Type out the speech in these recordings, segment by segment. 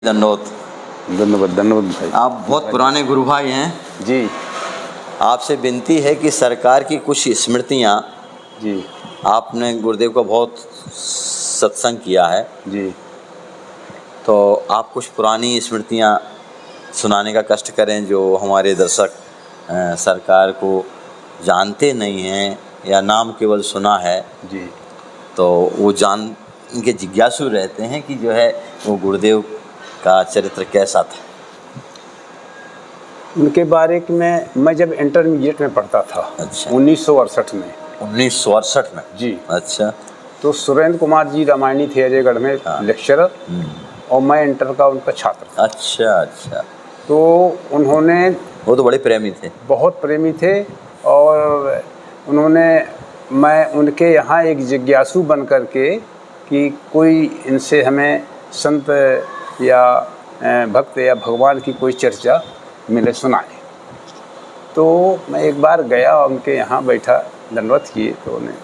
धन्यवाद। धन्यवाद धन्यवाद भाई। आप बहुत पुराने गुरु भाई हैं जी। आपसे विनती है कि सरकार की कुछ स्मृतियाँ, जी आपने गुरुदेव का बहुत सत्संग किया है जी। तो आप कुछ पुरानी स्मृतियाँ सुनाने का कष्ट करें जो हमारे दर्शक सरकार को जानते नहीं हैं या नाम केवल सुना है जी। तो वो जान के जिज्ञासु रहते हैं कि जो है वो गुरुदेव का चरित्र कैसा था। उनके बारे में मैं जब इंटरमीडिएट में पढ़ता था। अच्छा। 1968 में। 1968 में। जी। अच्छा। तो सुरेंद्र कुमार जी रामायणी थे अजयगढ़ में लेक्चरर, और मैं इंटर का उनका छात्र था। अच्छा अच्छा। तो उन्होंने, वो तो बड़े प्रेमी थे, बहुत प्रेमी थे, और उन्होंने, मैं उनके यहाँ एक जिज्ञासु बन कर के कि कोई इनसे हमें संत या भक्त या भगवान की कोई चर्चा मिले सुनाए। तो मैं एक बार गया उनके यहाँ बैठा, दंडवत किए, तो उन्हें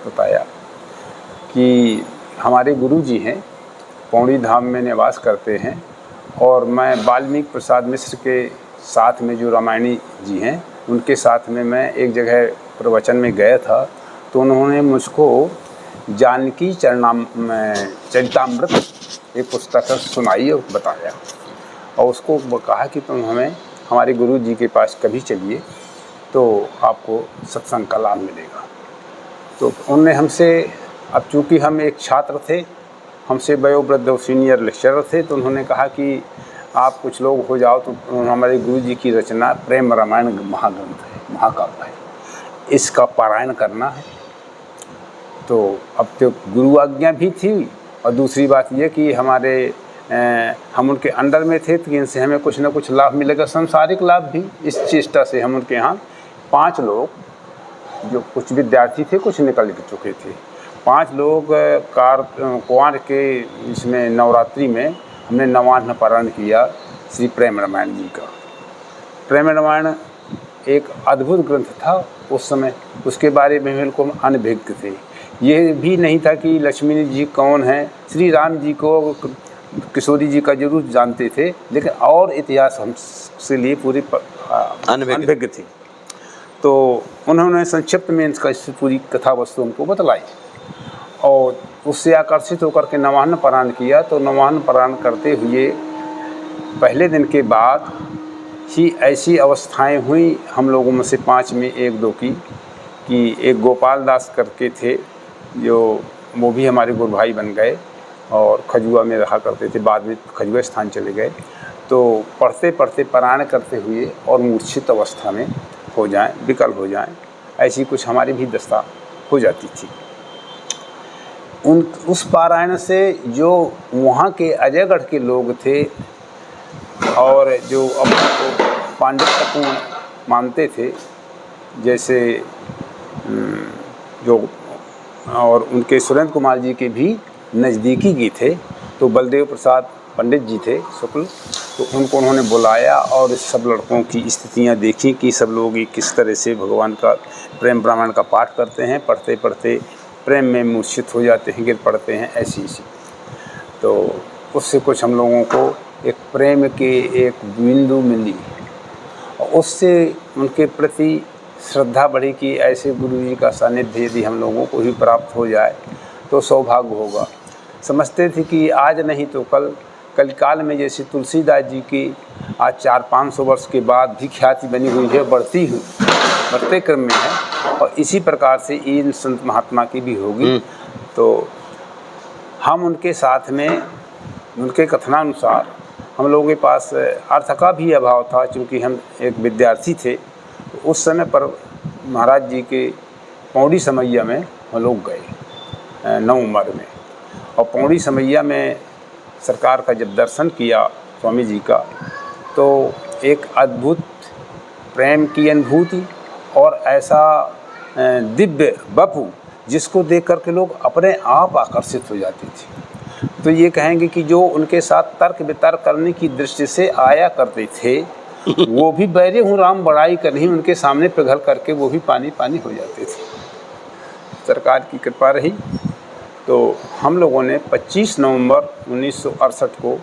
बताया कि हमारे गुरु जी हैं, पौड़ी धाम में निवास करते हैं, और मैं वाल्मीकि प्रसाद मिश्र के साथ में जो रामायणी जी हैं उनके साथ में मैं एक जगह प्रवचन में गया था। तो उन्होंने मुझको जानकी चरितामृत एक पुस्तक सुनाई और बताया, और उसको कहा कि तुम हमें हमारे गुरु जी के पास कभी चलिए तो आपको सत्संग का लाभ मिलेगा। तो उन्होंने हमसे, अब चूँकि हम एक छात्र थे, हमसे वयोवृद्ध सीनियर लेक्चरर थे, तो उन्होंने कहा कि आप कुछ लोग हो जाओ तो हमारे गुरु जी की रचना प्रेम रामायण महाग्रंथ है, महाकाव्य है, इसका पारायण करना है। तो अब तो गुरु आज्ञा भी थी, और दूसरी बात ये कि हम उनके अंडर में थे, तो इनसे हमें कुछ ना कुछ लाभ मिलेगा, सांसारिक लाभ भी। इस चेष्टा से हम उनके यहाँ 5 लोग, जो कुछ विद्यार्थी थे कुछ निकल चुके थे, 5 लोग कुंवर के इसमें नवरात्रि में हमने नवान्न पारायण किया श्री प्रेम रामायण जी का। प्रेम रामायण एक अद्भुत ग्रंथ था उस समय, उसके बारे में बिल्कुल अनभिज्ञ थे। ये भी नहीं था कि लक्ष्मी जी कौन है, श्री राम जी को, किशोरी जी का जरूर जानते थे, लेकिन और इतिहास हमसे लिए पूरी अनभिज्ञ थी। तो उन्होंने संक्षिप्त में इसका पूरी कथा वस्तु हमको बतलाई, और उससे आकर्षित होकर के नवान्न पारायण किया। तो नवान्न पारायण करते हुए पहले दिन के बाद ही ऐसी अवस्थाएं हुई हम लोगों में से 5 में 1-2 की, कि एक गोपाल दास करके थे, जो वो भी हमारे गुरु भाई बन गए और खजुआ में रहा करते थे, बाद में खजुआ स्थान चले गए। तो पढ़ते पढ़ते पारायण करते हुए और मूर्छित अवस्था में हो जाएं, विकल हो जाएं, ऐसी कुछ हमारी भी दशा हो जाती थी। उस पारायण से जो वहाँ के अजयगढ़ के लोग थे और जो अपने को पांडित्यपूर्ण मानते थे, जैसे जो, और उनके सुरेंद्र कुमार जी के भी नज़दीकी गए थे, तो बलदेव प्रसाद पंडित जी थे शुक्ल, तो उनको उन्होंने बुलाया और सब लड़कों की स्थितियाँ देखी कि सब लोग किस तरह से भगवान का प्रेम रामायण का पाठ करते हैं, पढ़ते पढ़ते प्रेम में मूर्छित हो जाते हैं, गिर पड़ते हैं, ऐसी। तो उससे कुछ हम लोगों को एक प्रेम की एक बिंदु मिली, और उससे उनके प्रति श्रद्धा बढ़ी कि ऐसे गुरु जी का सानिध्य यदि हम लोगों को ही प्राप्त हो जाए तो सौभाग्य होगा। समझते थे कि आज नहीं तो कल काल में, जैसे तुलसीदास जी की आज 400-500 वर्ष के बाद भी ख्याति बनी हुई है, बढ़ते क्रम में है, और इसी प्रकार से इन संत महात्मा की भी होगी। तो हम उनके साथ में, उनके कथनानुसार हम लोगों के पास अर्थ का भी अभाव था, क्योंकि हम एक विद्यार्थी थे। तो उस समय पर महाराज जी के पौड़ी समैया में हम लोग गए नवंबर में, और पौड़ी समैया में सरकार का जब दर्शन किया स्वामी जी का, तो एक अद्भुत प्रेम की अनुभूति और ऐसा दिव्य वपु जिसको देख कर के लोग अपने आप आकर्षित हो जाते थे। तो ये कहेंगे कि जो उनके साथ तर्क वितर्क करने की दृष्टि से आया करते थे, वो भी बैरे हूँ राम बड़ाई करनी, उनके सामने पिघल करके वो भी पानी पानी हो जाते थे। सरकार की कृपा रही। तो हम लोगों ने 25 नवंबर 1968 को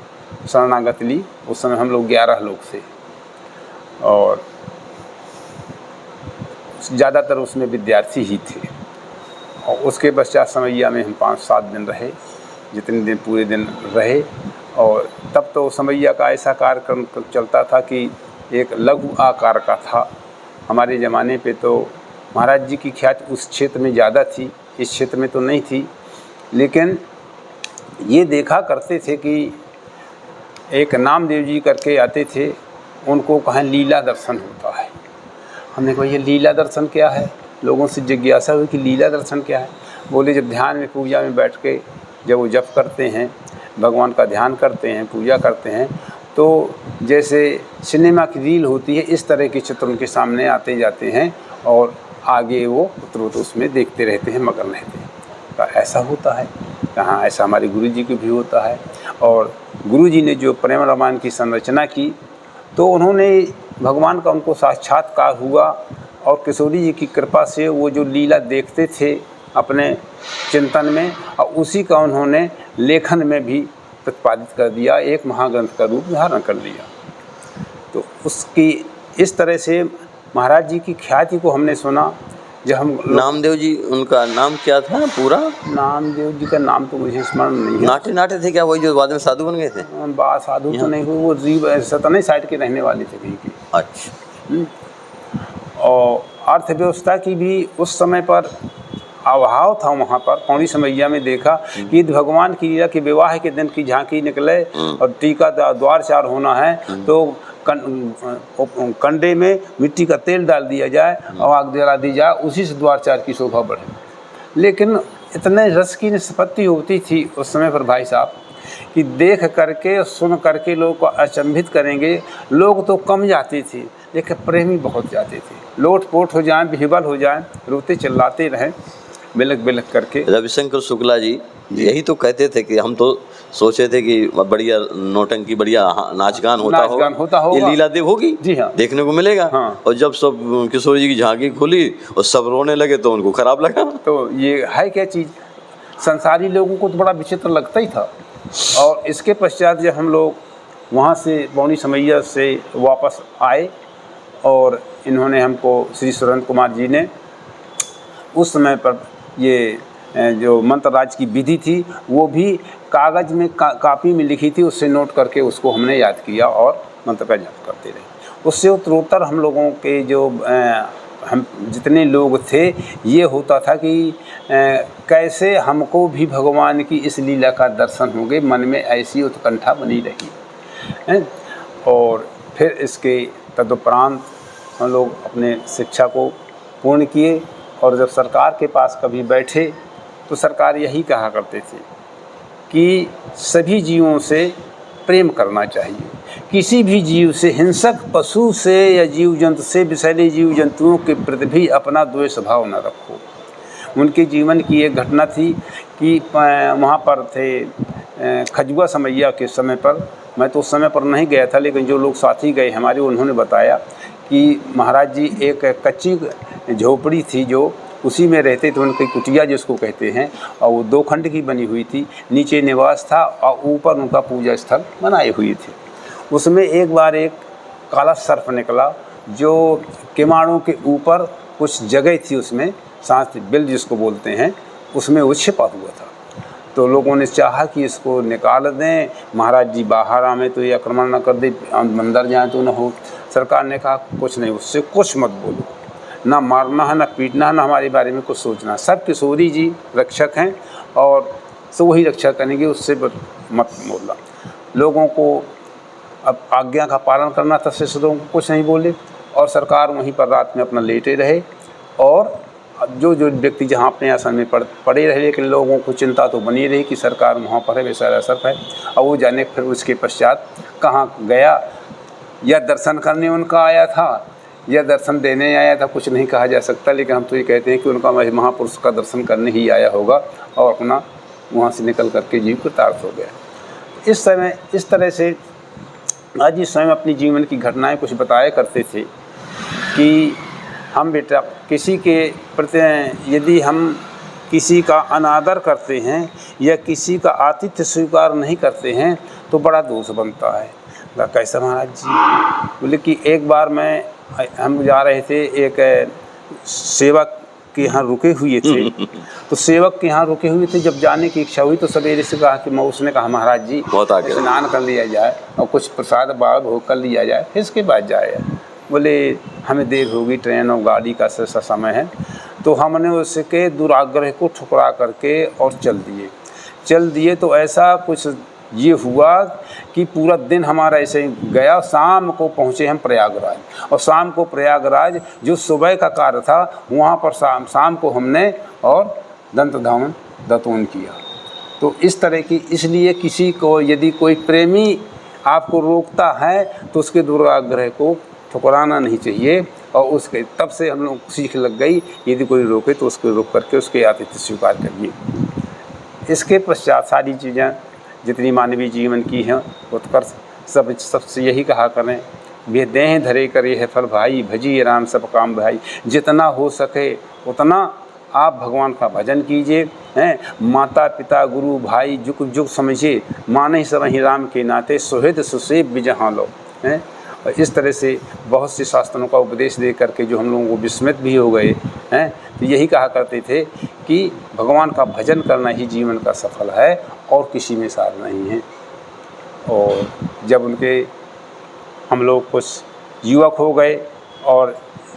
शरणागत ली। उस समय हम लोग 11 लोग थे और ज़्यादातर उसमें विद्यार्थी ही थे। और उसके पश्चात समैया में हम 5-7 दिन रहे, जितने दिन पूरे दिन रहे। और तब तो समैया का ऐसा कार्यक्रम चलता था कि एक लघु आकार का था। हमारे ज़माने पे तो महाराज जी की ख्याति उस क्षेत्र में ज़्यादा थी, इस क्षेत्र में तो नहीं थी। लेकिन ये देखा करते थे कि एक नामदेव जी करके आते थे, उनको कहें लीला दर्शन होता है। हमने कहा ये लीला दर्शन क्या है? लोगों से जिज्ञासा हुई कि लीला दर्शन क्या है। बोले जब ध्यान में पूजा में बैठ के जब वो जप करते हैं, भगवान का ध्यान करते हैं, पूजा करते हैं, तो जैसे सिनेमा की रील होती है इस तरह के चित्र उनके सामने आते जाते हैं और आगे वो उत्तरोत्तर उसमें देखते रहते हैं, मगन रहते हैं। तो ऐसा होता है कहाँ? ऐसा हमारे गुरु जी को भी होता है। और गुरु जी ने जो प्रेम रामायण की संरचना की तो उन्होंने भगवान का उनको साक्षात्कार हुआ और किशोरी जी की कृपा से वो जो लीला देखते थे अपने चिंतन में, और उसी का उन्होंने लेखन में भी प्रतिपादित कर दिया, एक महाग्रंथ का रूप धारण कर लिया। तो उसकी इस तरह से महाराज जी की ख्याति को हमने सुना। जब हम नामदेव जी, उनका नाम क्या था पूरा? नामदेव जी का नाम तो मुझे स्मरण नहीं है। नाटे नाटे थे क्या वही जो बाद में साधु बन गए थे? बात साधु तो नहीं हुई, वो सतनई साइड के रहने वाले थे कहीं की। अच्छा। और अर्थव्यवस्था की भी उस समय पर अभाव था वहाँ पर। पौड़ी समैया में देखा कि भगवान की लीला के विवाह के दिन की झांकी निकले और टीका द्वार चार होना है तो कंडे में मिट्टी का तेल डाल दिया जाए और आग जला दी जाए, उसी से द्वार चार की शोभा बढ़े। लेकिन इतने रस की निष्पत्ति होती थी उस समय पर भाई साहब कि देख करके सुन करके लोग को अचंभित करेंगे। लोग तो कम जाते थे लेकिन प्रेमी बहुत जाते थे। लोट पोट हो जाएं, विह्वल हो जाएं, रोते चिल्लाते रहें बिलक बिलक करके। रविशंकर शुक्ला जी यही तो कहते थे कि हम तो सोचे थे कि बढ़िया नौटंकी, बढ़िया नाच गान होता होगा, ये लीला देव होगी, जी हाँ, देखने को मिलेगा। हाँ। और जब सब किशोर जी की झांकी खुली और सब रोने लगे तो उनको खराब लगा। तो ये है क्या चीज़? संसारी लोगों को तो बड़ा विचित्र लगता ही था। और इसके पश्चात जब हम लोग वहाँ से पौड़ी समैया से वापस आए और इन्होंने हमको, श्री सुरेंद्र कुमार जी ने उस समय पर ये जो मंत्रराज की विधि थी वो भी कागज़ में कापी में लिखी थी, उससे नोट करके उसको हमने याद किया और मंत्र का जाप करते रहे। उससे उत्तरोत्तर हम लोगों के जो हम जितने लोग थे ये होता था कि कैसे हमको भी भगवान की इस लीला का दर्शन हो गए, मन में ऐसी उत्कंठा बनी रही। और फिर इसके तदुपरांत हम लोग अपने शिक्षा को पूर्ण किए और जब सरकार के पास कभी बैठे तो सरकार यही कहा करते थे कि सभी जीवों से प्रेम करना चाहिए, किसी भी जीव से, हिंसक पशु से या जीव जंतु से, विषैले जीव जंतुओं के प्रति भी अपना द्वेष भाव न रखो। उनके जीवन की एक घटना थी कि वहाँ पर थे खजुआ समैया के समय पर, मैं तो उस समय पर नहीं गया था लेकिन जो लोग साथी गए हमारे उन्होंने बताया कि महाराज जी एक कच्ची झोपड़ी थी जो उसी में रहते थे, उनकी कुटिया जिसको कहते हैं, और वो 2 खंड की बनी हुई थी। नीचे निवास था और ऊपर उनका पूजा स्थल बनाए हुए थे। उसमें एक बार एक काला सर्प निकला जो किमाड़ों के ऊपर कुछ जगह थी, उसमें सांस बिल जिसको बोलते हैं, उसमें वो छिपा हुआ था। तो लोगों ने चाहा कि इसको निकाल दें, महाराज जी बाहर आए तो ये आक्रमण न कर दे, अंदर जाए तो न हो। सरकार ने कहा कुछ नहीं, उससे कुछ मत बोलो, ना मारना है, ना पीटना है, ना हमारे बारे में कुछ सोचना। सब किशोरी जी रक्षक हैं और सब वही रक्षा करेंगे, उससे मत बोलना। लोगों को अब आज्ञा का पालन करना था, शिष्यों को कुछ नहीं बोले और सरकार वहीं पर रात में अपना लेटे रहे। और जो व्यक्ति जहाँ अपने आसन में पड़े रहे, लेकिन लोगों को चिंता तो बनी रही कि सरकार वहाँ पर है, बेचारा सर्प है। और वो जाने फिर उसके पश्चात कहाँ गया, या दर्शन करने उनका आया था या दर्शन देने आया था, कुछ नहीं कहा जा सकता। लेकिन हम तो ये कहते हैं कि उनका महापुरुष का दर्शन करने ही आया होगा और अपना वहाँ से निकल करके जीव कृतार्थ हो गया। इस तरह से आज इस समय अपनी जीवन की घटनाएं कुछ बताया करते थे कि हम बेटा किसी के प्रति यदि हम किसी का अनादर करते हैं या किसी का आतिथ्य स्वीकार नहीं करते हैं तो बड़ा दोष बनता है। कैसा महाराज जी? बोले कि एक बार हम जा रहे थे, एक सेवक के यहाँ रुके हुए थे तो सेवक के यहाँ रुके हुए थे, जब जाने की इच्छा हुई तो सवेरे से कहा कि उसने कहा महाराज जी स्नान कर लिया जाए और कुछ प्रसाद बाग भोग कर लिया जाए, फिर इसके बाद जाए। बोले हमें देर होगी, ट्रेन और गाड़ी का समय है। तो हमने उसके दुराग्रह को ठुकरा करके और चल दिए। तो ऐसा कुछ ये हुआ कि पूरा दिन हमारा ऐसे ही गया। शाम को पहुँचे हम प्रयागराज, और शाम को प्रयागराज जो सुबह का कार्य था वहाँ पर शाम को हमने और दंतधावन दतोन किया। तो इस तरह की, इसलिए किसी को यदि कोई प्रेमी आपको रोकता है तो उसके दुराग्रह को ठुकराना नहीं चाहिए। और उसके तब से हम लोग सीख लग गई, यदि कोई रोके तो उसको रोक करके उसके आतिथ्य स्वीकार करिए। इसके पश्चात सारी चीज़ें जितनी मानवीय जीवन की हैं उत्कर्ष सबसे यही कहा करें, वे देह धरे करे है फल भाई, भजिए राम सब काम भाई। जितना हो सके उतना आप भगवान का भजन कीजिए, हैं। माता पिता गुरु भाई जुग जुग समझिए, माने सबहि राम के नाते, सुहृद सुसेव बिजहाँ लो, हैं। और इस तरह से बहुत से शास्त्रों का उपदेश दे करके जो हम लोगों को विस्मित भी हो गए हैं, तो यही कहा करते थे कि भगवान का भजन करना ही जीवन का सफल है और किसी में सार नहीं है। और जब उनके हम लोग कुछ युवक हो गए और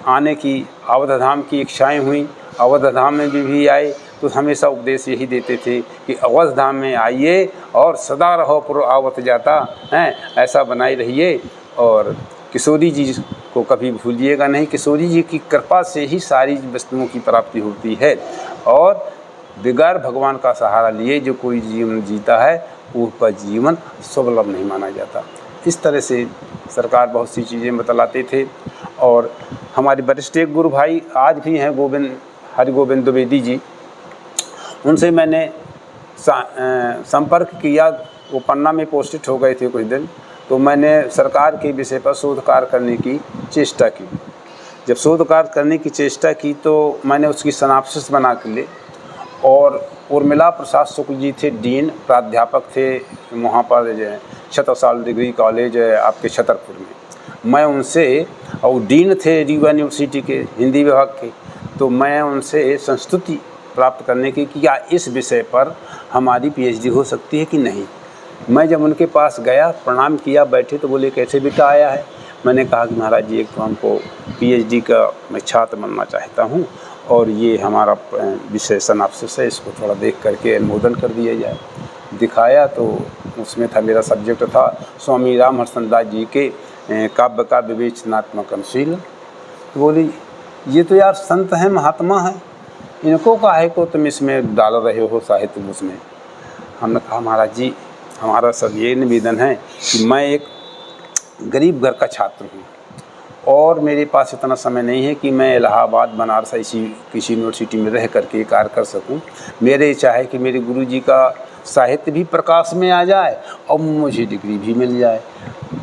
आने की अवधधाम की इच्छाएं हुई, अवधधाम में भी आए तो हमेशा उपदेश यही देते थे कि अवधधाम में आइए और सदा रहो पुर आवत जाता, हैं, ऐसा बनाए रहिए। और किशोरी जी को कभी भूलिएगा नहीं, किशोरी जी की कृपा से ही सारी वस्तुओं की प्राप्ति होती है। और बगैर भगवान का सहारा लिए जो कोई जीवन जीता है उसका जीवन सुलभ नहीं माना जाता। इस तरह से सरकार बहुत सी चीज़ें बतलाते थे। और हमारे वरिष्ठ एक गुरु भाई आज भी हैं, हरिगोविंद द्विवेदी जी, उनसे मैंने संपर्क किया। वो पन्ना में पोस्टेड हो गए थे कुछ दिन, तो मैंने सरकार के विषय पर शोध कार्य करने की चेष्टा की। जब शोध कार्य करने की चेष्टा की तो मैंने उसकी सिनॉप्सिस बना के लिए, और उर्मिला प्रसाद शुक्ल जी थे डीन, प्राध्यापक थे वहाँ पर छत्रसाल डिग्री कॉलेज आपके छतरपुर में। मैं उनसे, और डीन थे रीवा यूनिवर्सिटी के हिंदी विभाग के, तो मैं उनसे संस्तुति प्राप्त करने की कि क्या इस विषय पर हमारी पीएचडी हो सकती है कि नहीं। मैं जब उनके पास गया, प्रणाम किया, बैठे, तो बोले कैसे बेटा आया है। मैंने कहा कि महाराज जी एक तो हमको पीएचडी का मैं छात्र बनना चाहता हूँ और ये हमारा विषय सिनॉप्सिस है, इसको थोड़ा देख करके अनुमोदन कर दिया जाए। दिखाया तो उसमें था, मेरा सब्जेक्ट था स्वामी राम हर्षदास जी के काव्य का विवेचनात्मक अनुशीलन। तो बोली ये तो यार संत हैं, महात्मा हैं, इनको काहे को तुम इसमें डाल रहे हो साहित्य उसमें। हमने कहा महाराज जी हमारा सब ये निवेदन है कि मैं एक गरीब घर का छात्र हूँ और मेरे पास इतना समय नहीं है कि मैं इलाहाबाद बनारस ऐसी किसी यूनिवर्सिटी में रह करके कार्य कर सकूँ। मेरे इच्छा है कि मेरे गुरु जी का साहित्य भी प्रकाश में आ जाए और मुझे डिग्री भी मिल जाए।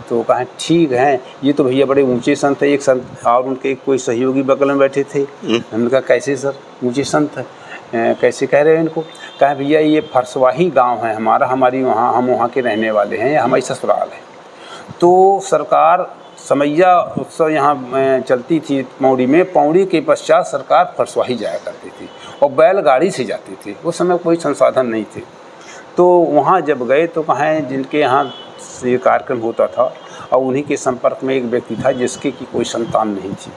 तो कहा ठीक है, ये तो भैया बड़े ऊंचे संत है। एक संत और उनके कोई सहयोगी बगल में बैठे थे। हमने कहा कैसे सर ऊंचे संत है, कैसे कह रहे हैं इनको। कहा भैया ये फरसवाही गांव है हमारा, हमारी वहाँ, हम वहाँ के रहने वाले हैं, हमारी ससुराल है। तो सरकार समैया उत्सव यहाँ चलती थी पौड़ी में, पौड़ी के पश्चात सरकार फरसवाही जाया करती थी और बैलगाड़ी से जाती थी। उस समय कोई संसाधन नहीं थे। तो वहाँ जब गए तो कहें जिनके यहाँ ये कार्यक्रम होता था और उन्हीं के संपर्क में एक व्यक्ति था जिसके की कोई संतान नहीं थी।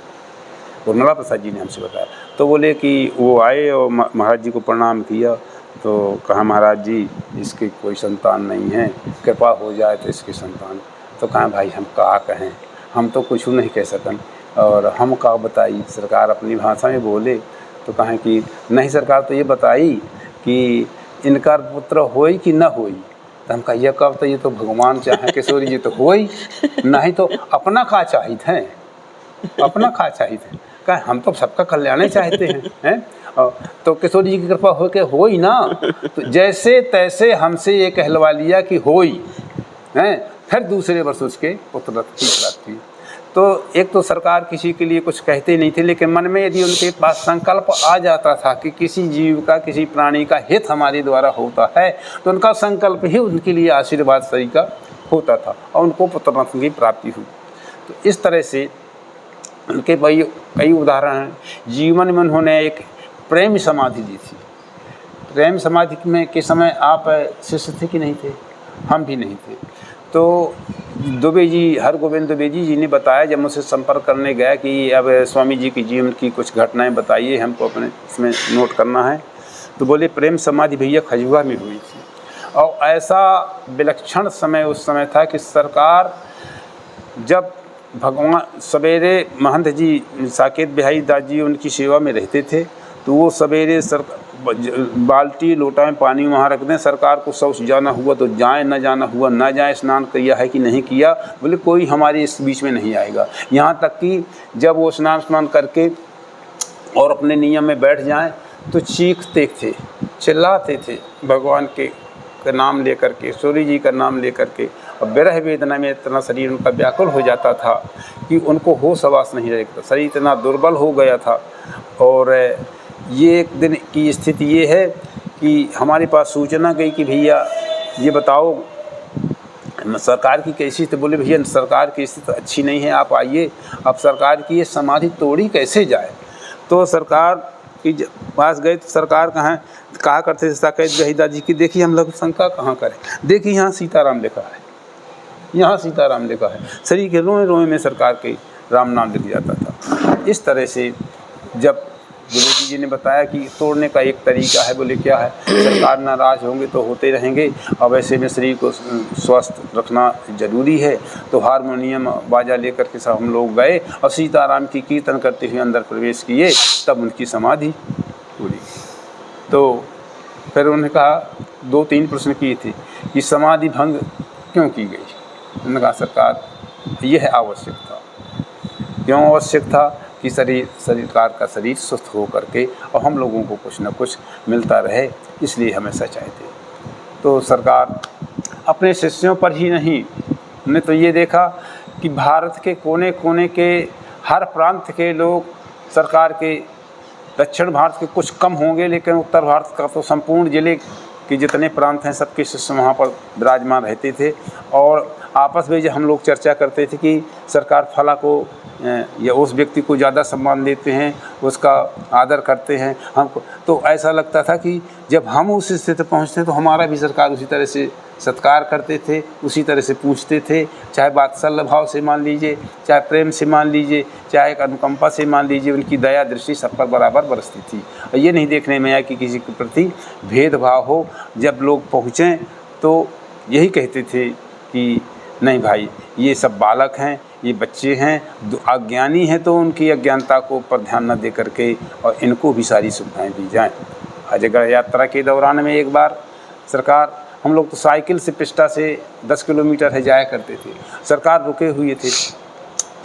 उर्मिला प्रसाद जी ने हमसे बताया। तो बोले कि वो आए और महाराज जी को प्रणाम किया। तो कहा महाराज जी इसकी कोई संतान नहीं है, कृपा हो जाए तो इसकी संतान। तो कहा भाई हम क्या कहें, हम तो कुछ नहीं कह सकन और हम क्या बताई। सरकार अपनी भाषा में बोले तो कहें कि नहीं सरकार तो ये बताई कि इनका पुत्र होई कि न होई। तो हम कहिए कब, तो ये तो भगवान चाहे किशोरी जी तो होई, नहीं तो अपना खा चाहित हैं, अपना खा चाहित हैं। कहें हम तो सबका कल्याण चाहते हैं। तो किशोरी जी की कृपा हो के होई ना, तो जैसे तैसे हमसे ये कहलवा लिया कि होई हैं। फिर दूसरे वर्ष उसके पुत्र की प्राप्ति। तो एक तो सरकार किसी के लिए कुछ कहते नहीं थे, लेकिन मन में यदि उनके पास संकल्प आ जाता था कि किसी जीव का, किसी प्राणी का हित हमारे द्वारा होता है, तो उनका संकल्प ही उनके लिए आशीर्वाद सही का होता था और उनको पुत्ररत्न की प्राप्ति हुई। तो इस तरह से उनके कई उदाहरण हैं। जीवन में उन्होंने एक प्रेम समाधि दी थी। प्रेम समाधि में के समय आप शिष्य थे कि नहीं थे? हम भी नहीं थे। तो दुबे जी, हरगोविंद दुबे जी ने बताया जब मुझसे संपर्क करने गया कि अब स्वामी जी की जीवन की कुछ घटनाएं बताइए, हमको अपने इसमें नोट करना है। तो बोले प्रेम समाधि भैया खजुआ में हुई थी, और ऐसा विलक्षण समय उस समय था कि सरकार जब भगवान सवेरे महंत जी साकेत बिहारी दास जी उनकी सेवा में रहते थे, तो वो सवेरे बाल्टी लोटा में पानी वहाँ रख दें, सरकार को शौच जाना हुआ तो जाए, न जाना हुआ न जाए, स्नान किया है कि नहीं किया, बोले कोई हमारे इस बीच में नहीं आएगा। यहाँ तक कि जब वो स्नान करके और अपने नियम में बैठ जाएं तो चीखते थे, चिल्लाते थे भगवान के नाम लेकर के, सूर्य जी का नाम लेकर के, और विरह वेदना में इतना शरीर उनका व्याकुल हो जाता था कि उनको होश हवास नहीं रहता, शरीर इतना दुर्बल हो गया था। और ये एक दिन की स्थिति ये है कि हमारे पास सूचना गई कि भैया ये बताओ सरकार की कैसी, तो बोले भैया सरकार की स्थिति अच्छी नहीं है, आप आइए, अब सरकार की ये समाधि तोड़ी कैसे जाए। तो सरकार के पास गए तो सरकार कहा करते थे साकेत बिहारी दास जी की, देखिए हम लोग शंका कहाँ करें, देखिए यहाँ सीताराम लिखा है, यहाँ सीताराम लिखा है, शरीर के रोए रोए में सरकार के राम नाम लिख जाता था। इस तरह से जब गुरु जी ने बताया कि तोड़ने का एक तरीका है, बोले क्या है, सरकार नाराज होंगे तो होते रहेंगे, और वैसे में शरीर को स्वस्थ रखना जरूरी है। तो हारमोनियम बाजा लेकर के सब हम लोग गए और सीताराम की कीर्तन करते हुए अंदर प्रवेश किए, तब उनकी समाधि पूरी। तो फिर उन्होंने कहा, 2-3 प्रश्न किए थे कि समाधि भंग क्यों की गई। उन्होंने कहा सरकार यह आवश्यक था। क्यों आवश्यक था कि सरकार का शरीर स्वस्थ हो करके और हम लोगों को कुछ न कुछ मिलता रहे, इसलिए हमेशा चाहते। तो सरकार अपने शिष्यों पर ही नहीं, हमने तो ये देखा कि भारत के कोने कोने के हर प्रांत के लोग सरकार के, दक्षिण भारत के कुछ कम होंगे, लेकिन उत्तर भारत का तो संपूर्ण जिले के जितने प्रांत हैं सबके शिष्य वहाँ पर विराजमान रहते थे। और आपस में जब हम लोग चर्चा करते थे कि सरकार फला को या उस व्यक्ति को ज़्यादा सम्मान देते हैं, उसका आदर करते हैं हमको, तो ऐसा लगता था कि जब हम उस स्थिति पहुँचते तो हमारा भी सरकार उसी तरह से सत्कार करते थे, उसी तरह से पूछते थे, चाहे वात्सल्य भाव से मान लीजिए, चाहे प्रेम से मान लीजिए, चाहे एक अनुकंपा से मान लीजिए, उनकी दया दृष्टि सब पर बराबर बरसती थी। और ये नहीं देखने में आया कि किसी के प्रति भेदभाव हो। जब लोग पहुँचें तो यही कहते थे कि नहीं भाई, ये सब बालक हैं, ये बच्चे हैं, अज्ञानी हैं, तो उनकी अज्ञानता को ऊपर ध्यान न दे करके और इनको भी सारी सुविधाएं दी जाएं। अजयगढ़ यात्रा के दौरान में एक बार सरकार, हम लोग तो साइकिल से पिस्टा से 10 किलोमीटर है जाया करते थे, सरकार रुके हुए थे।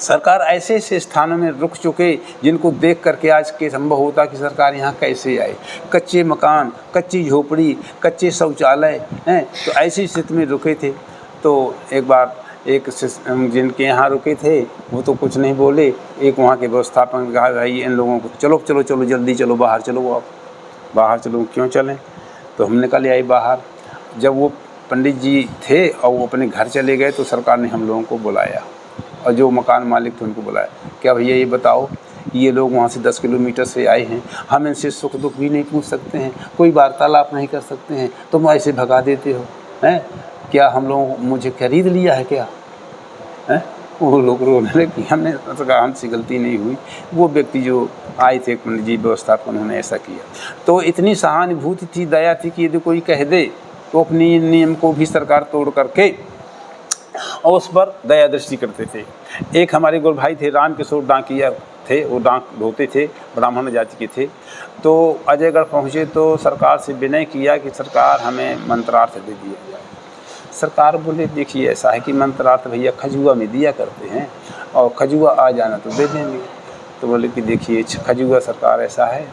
सरकार ऐसे ऐसे स्थानों में रुक चुके जिनको देख करके आज के संभव होता कि सरकार यहाँ कैसे आए। कच्चे मकान, कच्ची झोपड़ी, कच्चे शौचालय हैं, तो ऐसी स्थिति में रुके थे। तो एक बार एक जिनके यहाँ रुके थे वो तो कुछ नहीं बोले, एक वहाँ के व्यवस्थापक ने कहा भाई इन लोगों को चलो चलो चलो जल्दी चलो, बाहर चलो, आप बाहर चलो। क्यों चलें? तो हम निकल आए बाहर। जब वो पंडित जी थे और वो अपने घर चले गए तो सरकार ने हम लोगों को बुलाया और जो मकान मालिक थे उनको बुलाया, क्या भैया ये बताओ ये लोग वहाँ से 10 किलोमीटर से आए हैं, हम इनसे सुख दुख भी नहीं पूछ सकते हैं, कोई वार्तालाप नहीं कर सकते हैं, तुम ऐसे भगा देते हो हैं? क्या हम लोग मुझे खरीद लिया है क्या? हैं? वो लोग रोने लगे। हमने कहा हमसे गलती नहीं हुई, वो व्यक्ति जो आए थे पंडित जी व्यवस्थापक, उन्होंने ऐसा किया। तो इतनी सहानुभूति थी, दया थी कि यदि कोई कह दे तो अपनी नियम को भी सरकार तोड़ करके और उस पर दया दृष्टि करते थे। एक हमारे गुरु भाई थे राम किशोर डाकिया थे, वो डाक ढोते थे, ब्राह्मण जाति के थे। तो अजयगढ़ पहुँचे तो सरकार से विनय किया कि सरकार हमें मंत्रार्थ दे दिया जाए। सरकार बोले देखिए ऐसा है कि मंत्रार्थ भैया खजुआ में दिया करते हैं और खजुआ आ जाना तो दे देंगे। तो बोले कि देखिए खजुआ सरकार ऐसा है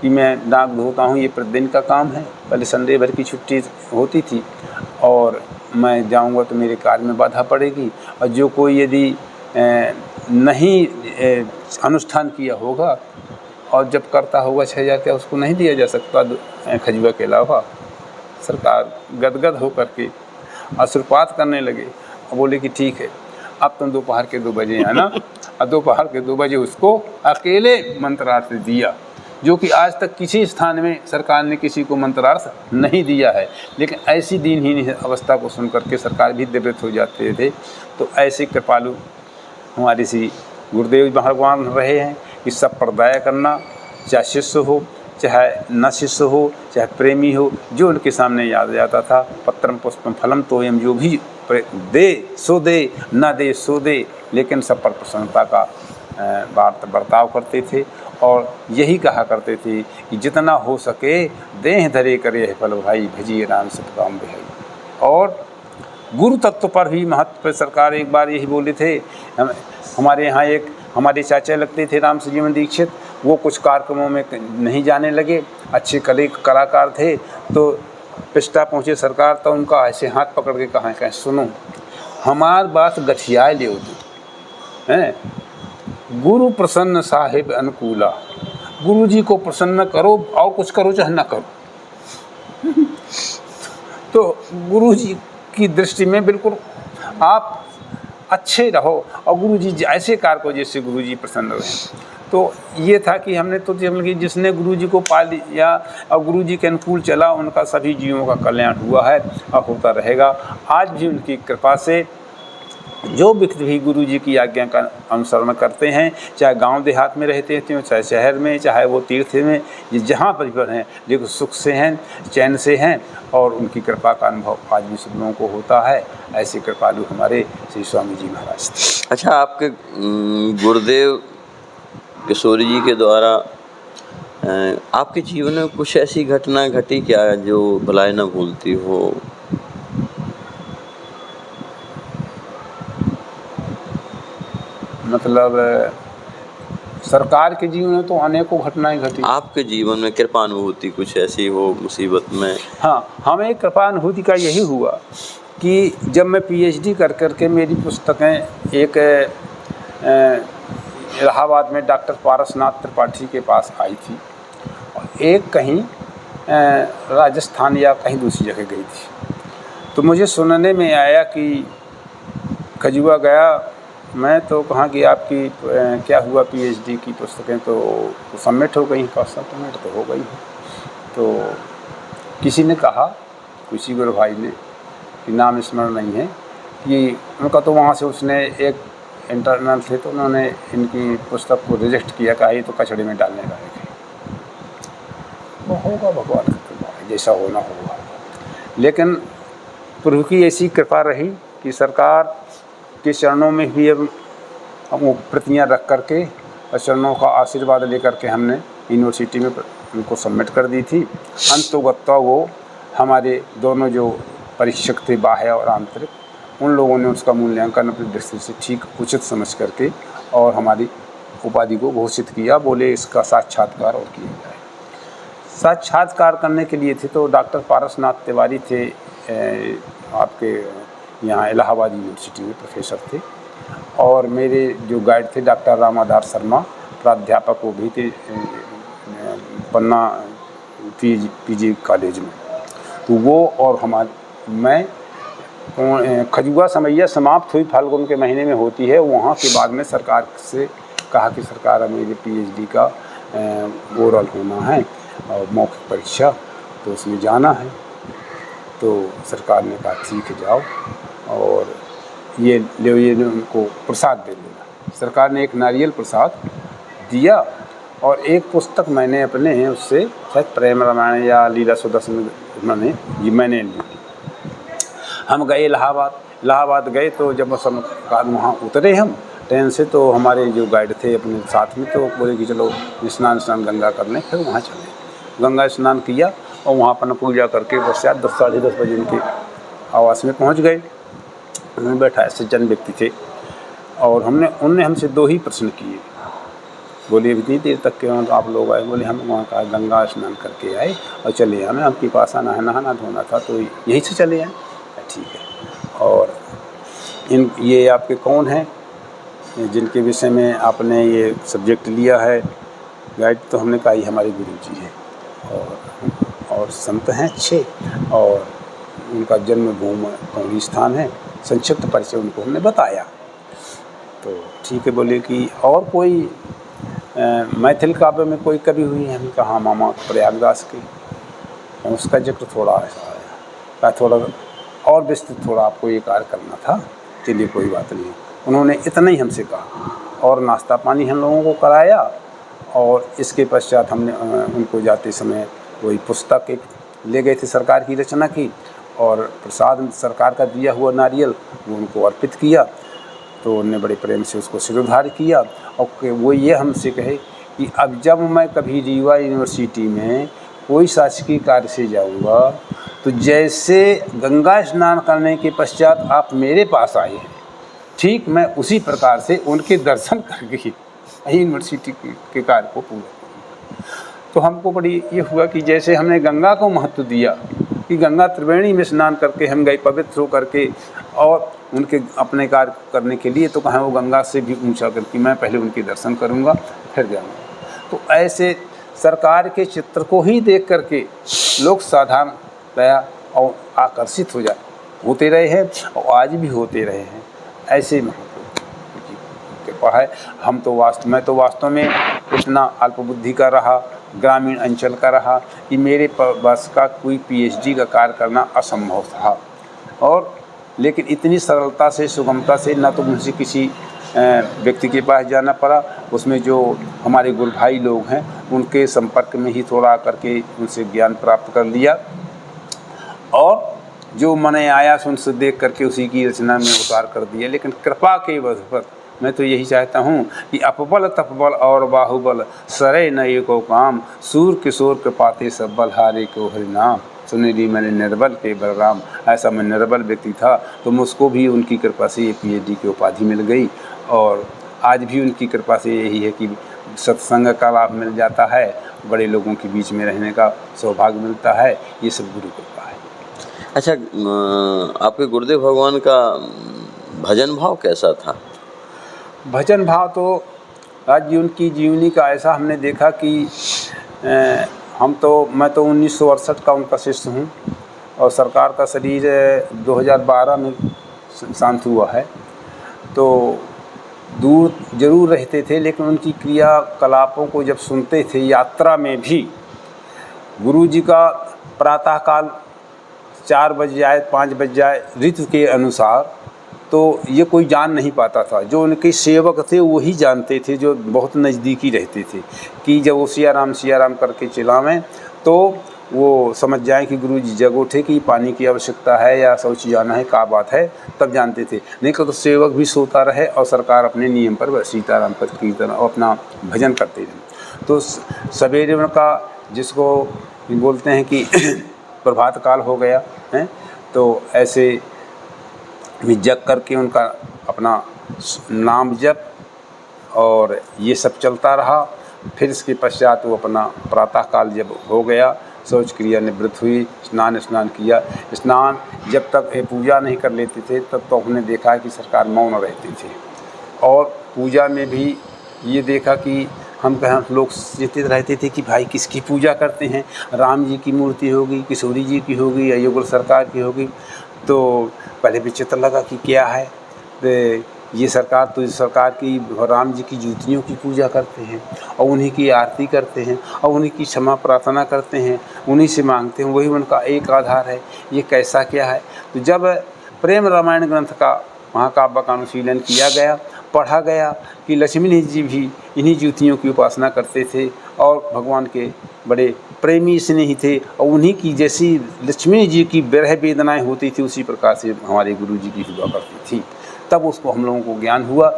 कि मैं डाक धोता हूँ, ये प्रतिदिन का काम है, पहले संडे भर की छुट्टी होती थी और मैं जाऊँगा तो मेरे कार्य में बाधा पड़ेगी, और जो कोई यदि नहीं अनुष्ठान किया होगा और जब करता होगा 6,000 क्या उसको नहीं दिया जा सकता खजुआ के अलावा। सरकार गदगद होकर के अश्रुपात करने लगे और बोले कि ठीक है, अब तुम दोपहर के 2 बजे आना। और दोपहर के 2 बजे उसको अकेले मंत्रार्थ दिया, जो कि आज तक किसी स्थान में सरकार ने किसी को मंत्रार्थ नहीं दिया है। लेकिन ऐसी दीनहीन अवस्था को सुन करके सरकार भी दिव्यत हो जाते थे। तो ऐसे कृपालु हमारे श्री गुरुदेव भगवान रहे हैं कि सब प्रदाय करना, चाहे शिष्य हो चाहे न शिष्य हो चाहे प्रेमी हो, जो उनके सामने याद जाता था पत्रम पुष्पम फलम तोयम, जो भी दे सो दे, न दे सो दे, लेकिन सब पर प्रसन्नता का बर्ताव करते थे। और यही कहा करते थे कि जितना हो सके देह धरे करे है फल भाई, भजिए राम सतकाम बिहाई। और गुरु तत्व पर भी महत्व पर सरकार एक बार यही बोले थे। हमारे यहाँ एक हमारे चाचा लगते थे राम जीवन दीक्षित, वो कुछ कार्यक्रमों में नहीं जाने लगे, अच्छे कलाकार थे। तो पिस्टा पहुँचे सरकार, तो उनका ऐसे हाथ पकड़ के कहा सुनो हमार बात गठिया ले दो हैं, गुरु प्रसन्न साहिब अनुकूला, गुरु जी को प्रसन्न करो और कुछ करो चाहे ना करो। तो गुरु जी की दृष्टि में बिल्कुल आप अच्छे रहो और गुरु जी ऐसे कार्य को जैसे गुरु जी प्रसन्न रहे। तो ये था कि हमने तो जिसने गुरु जी को पा लिया और गुरु जी के अनुकूल चला, उनका सभी जीवों का कल्याण हुआ है और होता रहेगा। आज भी उनकी कृपा से जो व्यक्ति भी गुरु जी की आज्ञा का अनुसरण करते हैं, चाहे गांव देहात में रहते थे, चाहे शहर में, चाहे वो तीर्थ में, जहाँ पर हैं, लेकिन सुख से हैं, चैन से हैं और उनकी कृपा का अनुभव आज भी सब लोगों को होता है। ऐसे कृपालु हमारे श्री स्वामी जी महाराज थे। अच्छा, आपके गुरुदेव किशोरी जी के द्वारा आपके जीवन में कुछ ऐसी घटना घटी क्या जो भुलाए न भूलती हो? मतलब सरकार के जीवन में तो अनेकों घटनाएं घटी। आपके जीवन में कृपानुभूति कुछ ऐसी हो मुसीबत में? हाँ, हमें कृपानुभूति का यही हुआ कि जब मैं पीएचडी कर करके मेरी पुस्तकें एक इलाहाबाद में डॉक्टर पारसनाथ त्रिपाठी के पास आई थी और एक कहीं राजस्थान या कहीं दूसरी जगह गई थी। तो मुझे सुनने में आया कि खजुआ गया। मैं तो कहा कि आपकी क्या हुआ, पीएचडी की पुस्तकें तो सबमिट हो गई। का सबमिट तो हो गई। तो किसी ने कहा, किसी गुरु भाई ने, कि नाम स्मरण नहीं है, कि उनका तो वहाँ से उसने एक इंटरनल थे तो उन्होंने इनकी पुस्तक को रिजेक्ट किया, कहा ये तो कचड़े में डालने लायक है। वो होगा भगवान का कृपा, जैसा होना होगा। लेकिन प्रभु की ऐसी कृपा रही कि सरकार के चरणों में भी अब वो प्रतियाँ रख करके और चरणों का आशीर्वाद लेकर के हमने यूनिवर्सिटी में उनको सबमिट कर दी थी। अंतोगत्वा वो हमारे दोनों जो परीक्षक थे, बाह्य और आंतरिक, उन लोगों ने उसका मूल्यांकन अपनी दृष्टि से ठीक उचित समझ करके और हमारी उपाधि को घोषित किया। बोले इसका साक्षात्कार और किया जाए। साक्षात्कार करने के लिए थे तो डॉक्टर पारसनाथ तिवारी थे, आपके यहाँ इलाहाबाद यूनिवर्सिटी में प्रोफेसर थे। और मेरे जो गाइड थे डॉक्टर रामाधार शर्मा, प्राध्यापक वो भी थे पन्ना पीजी कॉलेज में। तो वो और मैं खजुआ समैया समाप्त हुई फाल्गुन के महीने में होती है। वहाँ के बाद में सरकार से कहा कि सरकार अब मेरे पीएचडी का ओरल होना है और मौखिक परीक्षा, तो उसमें जाना है। तो सरकार ने कहा ठीक है जाओ और ये ले, ये उनको प्रसाद दे देना। सरकार ने एक नारियल प्रसाद दिया और एक पुस्तक मैंने अपने उससे, शायद प्रेम रामायण या लीला सुदर्शन मैंने ली। हम गए इलाहाबाद गए तो जब सब वहाँ उतरे हम ट्रेन से, तो हमारे जो गाइड थे अपने साथ में, तो बोले कि चलो स्नान गंगा कर लें। फिर वहाँ चले, गंगा स्नान किया और वहाँ अपना पूजा करके पश्चात 10 साढ़े 10 बजे उनके आवास में पहुँच गए। उन्होंने बैठा सज्जन व्यक्ति थे और उनने हमसे 2 ही प्रश्न किए। बोले इतनी देर तक क्यों आप लोग आए? बोले हम वहाँ का गंगा स्नान करके आए और चले आए, हमें आपके पास नहाना धोना था तो यहीं से चले आए। ठीक है। और ये आपके कौन हैं? जिनके विषय में आपने ये सब्जेक्ट लिया है गाइड, तो हमने कहा ये हमारे गुरु जी हैं और संत हैं अच्छे, और उनका जन्मभूमि कौड़ी स्थान है। संक्षिप्त परिचय उनको हमने बताया। तो ठीक है, बोले कि और कोई मैथिल काव्य में कोई कवि हुई है? हमने कहा हाँ, मामा प्रयागदास की, उसका जिक्र थोड़ा ऐसा आया, थोड़ा और विस्तृत थोड़ा आपको ये कार्य करना था। चलिए कोई बात नहीं। उन्होंने इतना ही हमसे कहा और नाश्ता पानी हम लोगों को कराया, और इसके पश्चात हमने उनको जाते समय वही पुस्तक एक ले गए थे सरकार की रचना की, और प्रसाद सरकार का दिया हुआ नारियल वो उनको अर्पित किया। तो उन्होंने बड़े प्रेम से उसको शिरोधार्य किया, और वो ये हमसे कहे कि अब जब मैं कभी रीवा यूनिवर्सिटी में कोई शासकीय कार्य से जाऊंगा, तो जैसे गंगा स्नान करने के पश्चात आप मेरे पास आए हैं, ठीक मैं उसी प्रकार से उनके दर्शन करके यूनिवर्सिटी के कार्य को पूरा करूँगा। तो हमको बड़ी ये हुआ कि जैसे हमने गंगा को महत्व दिया कि गंगा त्रिवेणी में स्नान करके हम गए पवित्र होकर के, और उनके अपने कार्य करने के लिए, तो कहाँ वो गंगा से भी ऊंचा करके मैं पहले उनके दर्शन करूंगा फिर जाऊंगा। तो ऐसे सरकार के चित्र को ही देख करके लोग साधारण दया और आकर्षित होते रहे हैं, और आज भी होते रहे हैं। ऐसे कृपा है। मैं तो वास्तव में इतना अल्पबुद्धि का रहा, ग्रामीण अंचल का रहा, कि मेरे बस का कोई पीएचडी का कार्य करना असंभव था। और लेकिन इतनी सरलता से, सुगमता से, ना तो मुझे किसी व्यक्ति के पास जाना पड़ा, उसमें जो हमारे गुरु भाई लोग हैं उनके संपर्क में ही थोड़ा आकर के उनसे ज्ञान प्राप्त कर लिया, और जो मने आया उनसे देख करके उसी की रचना में उतार कर दिया। लेकिन कृपा के बल पर मैं तो यही चाहता हूँ कि अपबल तपबल और बाहुबल सरे न एको काम, सूर किशोर के पाते सब बल हारे को हरिनाम, सुने ली मैंने निर्बल के बलराम। ऐसा मैं निर्बल व्यक्ति था, तो मुझको भी उनकी कृपा से ये पीएचडी की उपाधि मिल गई, और आज भी उनकी कृपा से यही है कि सत्संग का लाभ मिल जाता है, बड़े लोगों के बीच में रहने का सौभाग्य मिलता है। ये सब गुरु कृपा है। अच्छा, आपके गुरुदेव भगवान का भजन भाव कैसा था? भजन भाव तो आज उनकी जीवनी का ऐसा हमने देखा कि मैं तो 1968 का उनका शिष्य हूँ, और सरकार का शरीर 2012 में शांत हुआ है। तो दूर जरूर रहते थे, लेकिन उनकी क्रियाकलापों को जब सुनते थे, यात्रा में भी गुरुजी का प्रातःकाल 4 बज जाए 5 बज जाए ऋतु के अनुसार, तो ये कोई जान नहीं पाता था। जो उनके सेवक थे वही जानते थे, जो बहुत नज़दीकी रहते थे, कि जब वो सिया राम करके चिल्लावें तो वो समझ जाएं कि गुरुजी जग उठे, कि पानी की आवश्यकता है या शौच जाना है, क्या बात है, तब जानते थे। नहीं तो सेवक भी सोता रहे और सरकार अपने नियम पर सीताराम पर कीर्तन और अपना भजन करते रहे। तो सवेरे उनका, जिसको बोलते हैं कि प्रभात काल हो गया है, तो ऐसे में जग करके उनका अपना नाम जप और ये सब चलता रहा। फिर इसके पश्चात वो अपना प्रातःकाल जब हो गया, शौच क्रिया निवृत्त हुई, स्नान किया। स्नान जब तक पूजा नहीं कर लेते थे तब तो हमने देखा कि सरकार मौन रहते थे, और पूजा में भी ये देखा कि हम लोग चिंतित रहते थे कि भाई किसकी पूजा करते हैं, राम जी की मूर्ति होगी, किशोरी जी की होगी, या युगल सरकार की होगी। तो पहले विचित्र लगा कि क्या है, तो ये सरकार की राम जी की जूतियों की पूजा करते हैं, और उन्हीं की आरती करते हैं, और उन्हीं की क्षमा प्रार्थना करते हैं, उन्हीं से मांगते हैं, वही उनका एक आधार है। ये कैसा क्या है? तो जब प्रेम रामायण ग्रंथ का महाकाव्य का अनुशीलन किया गया, पढ़ा गया कि लक्ष्मी जी भी इन्हीं जूतियों की उपासना करते थे, और भगवान के बड़े प्रेमी स्नेही थे, और उन्हीं की जैसी लक्ष्मी जी की विरह वेदनाएं होती थी, उसी प्रकार से हमारे गुरु जी की हुआ करती थी। तब उसको हम लोगों को ज्ञान हुआ,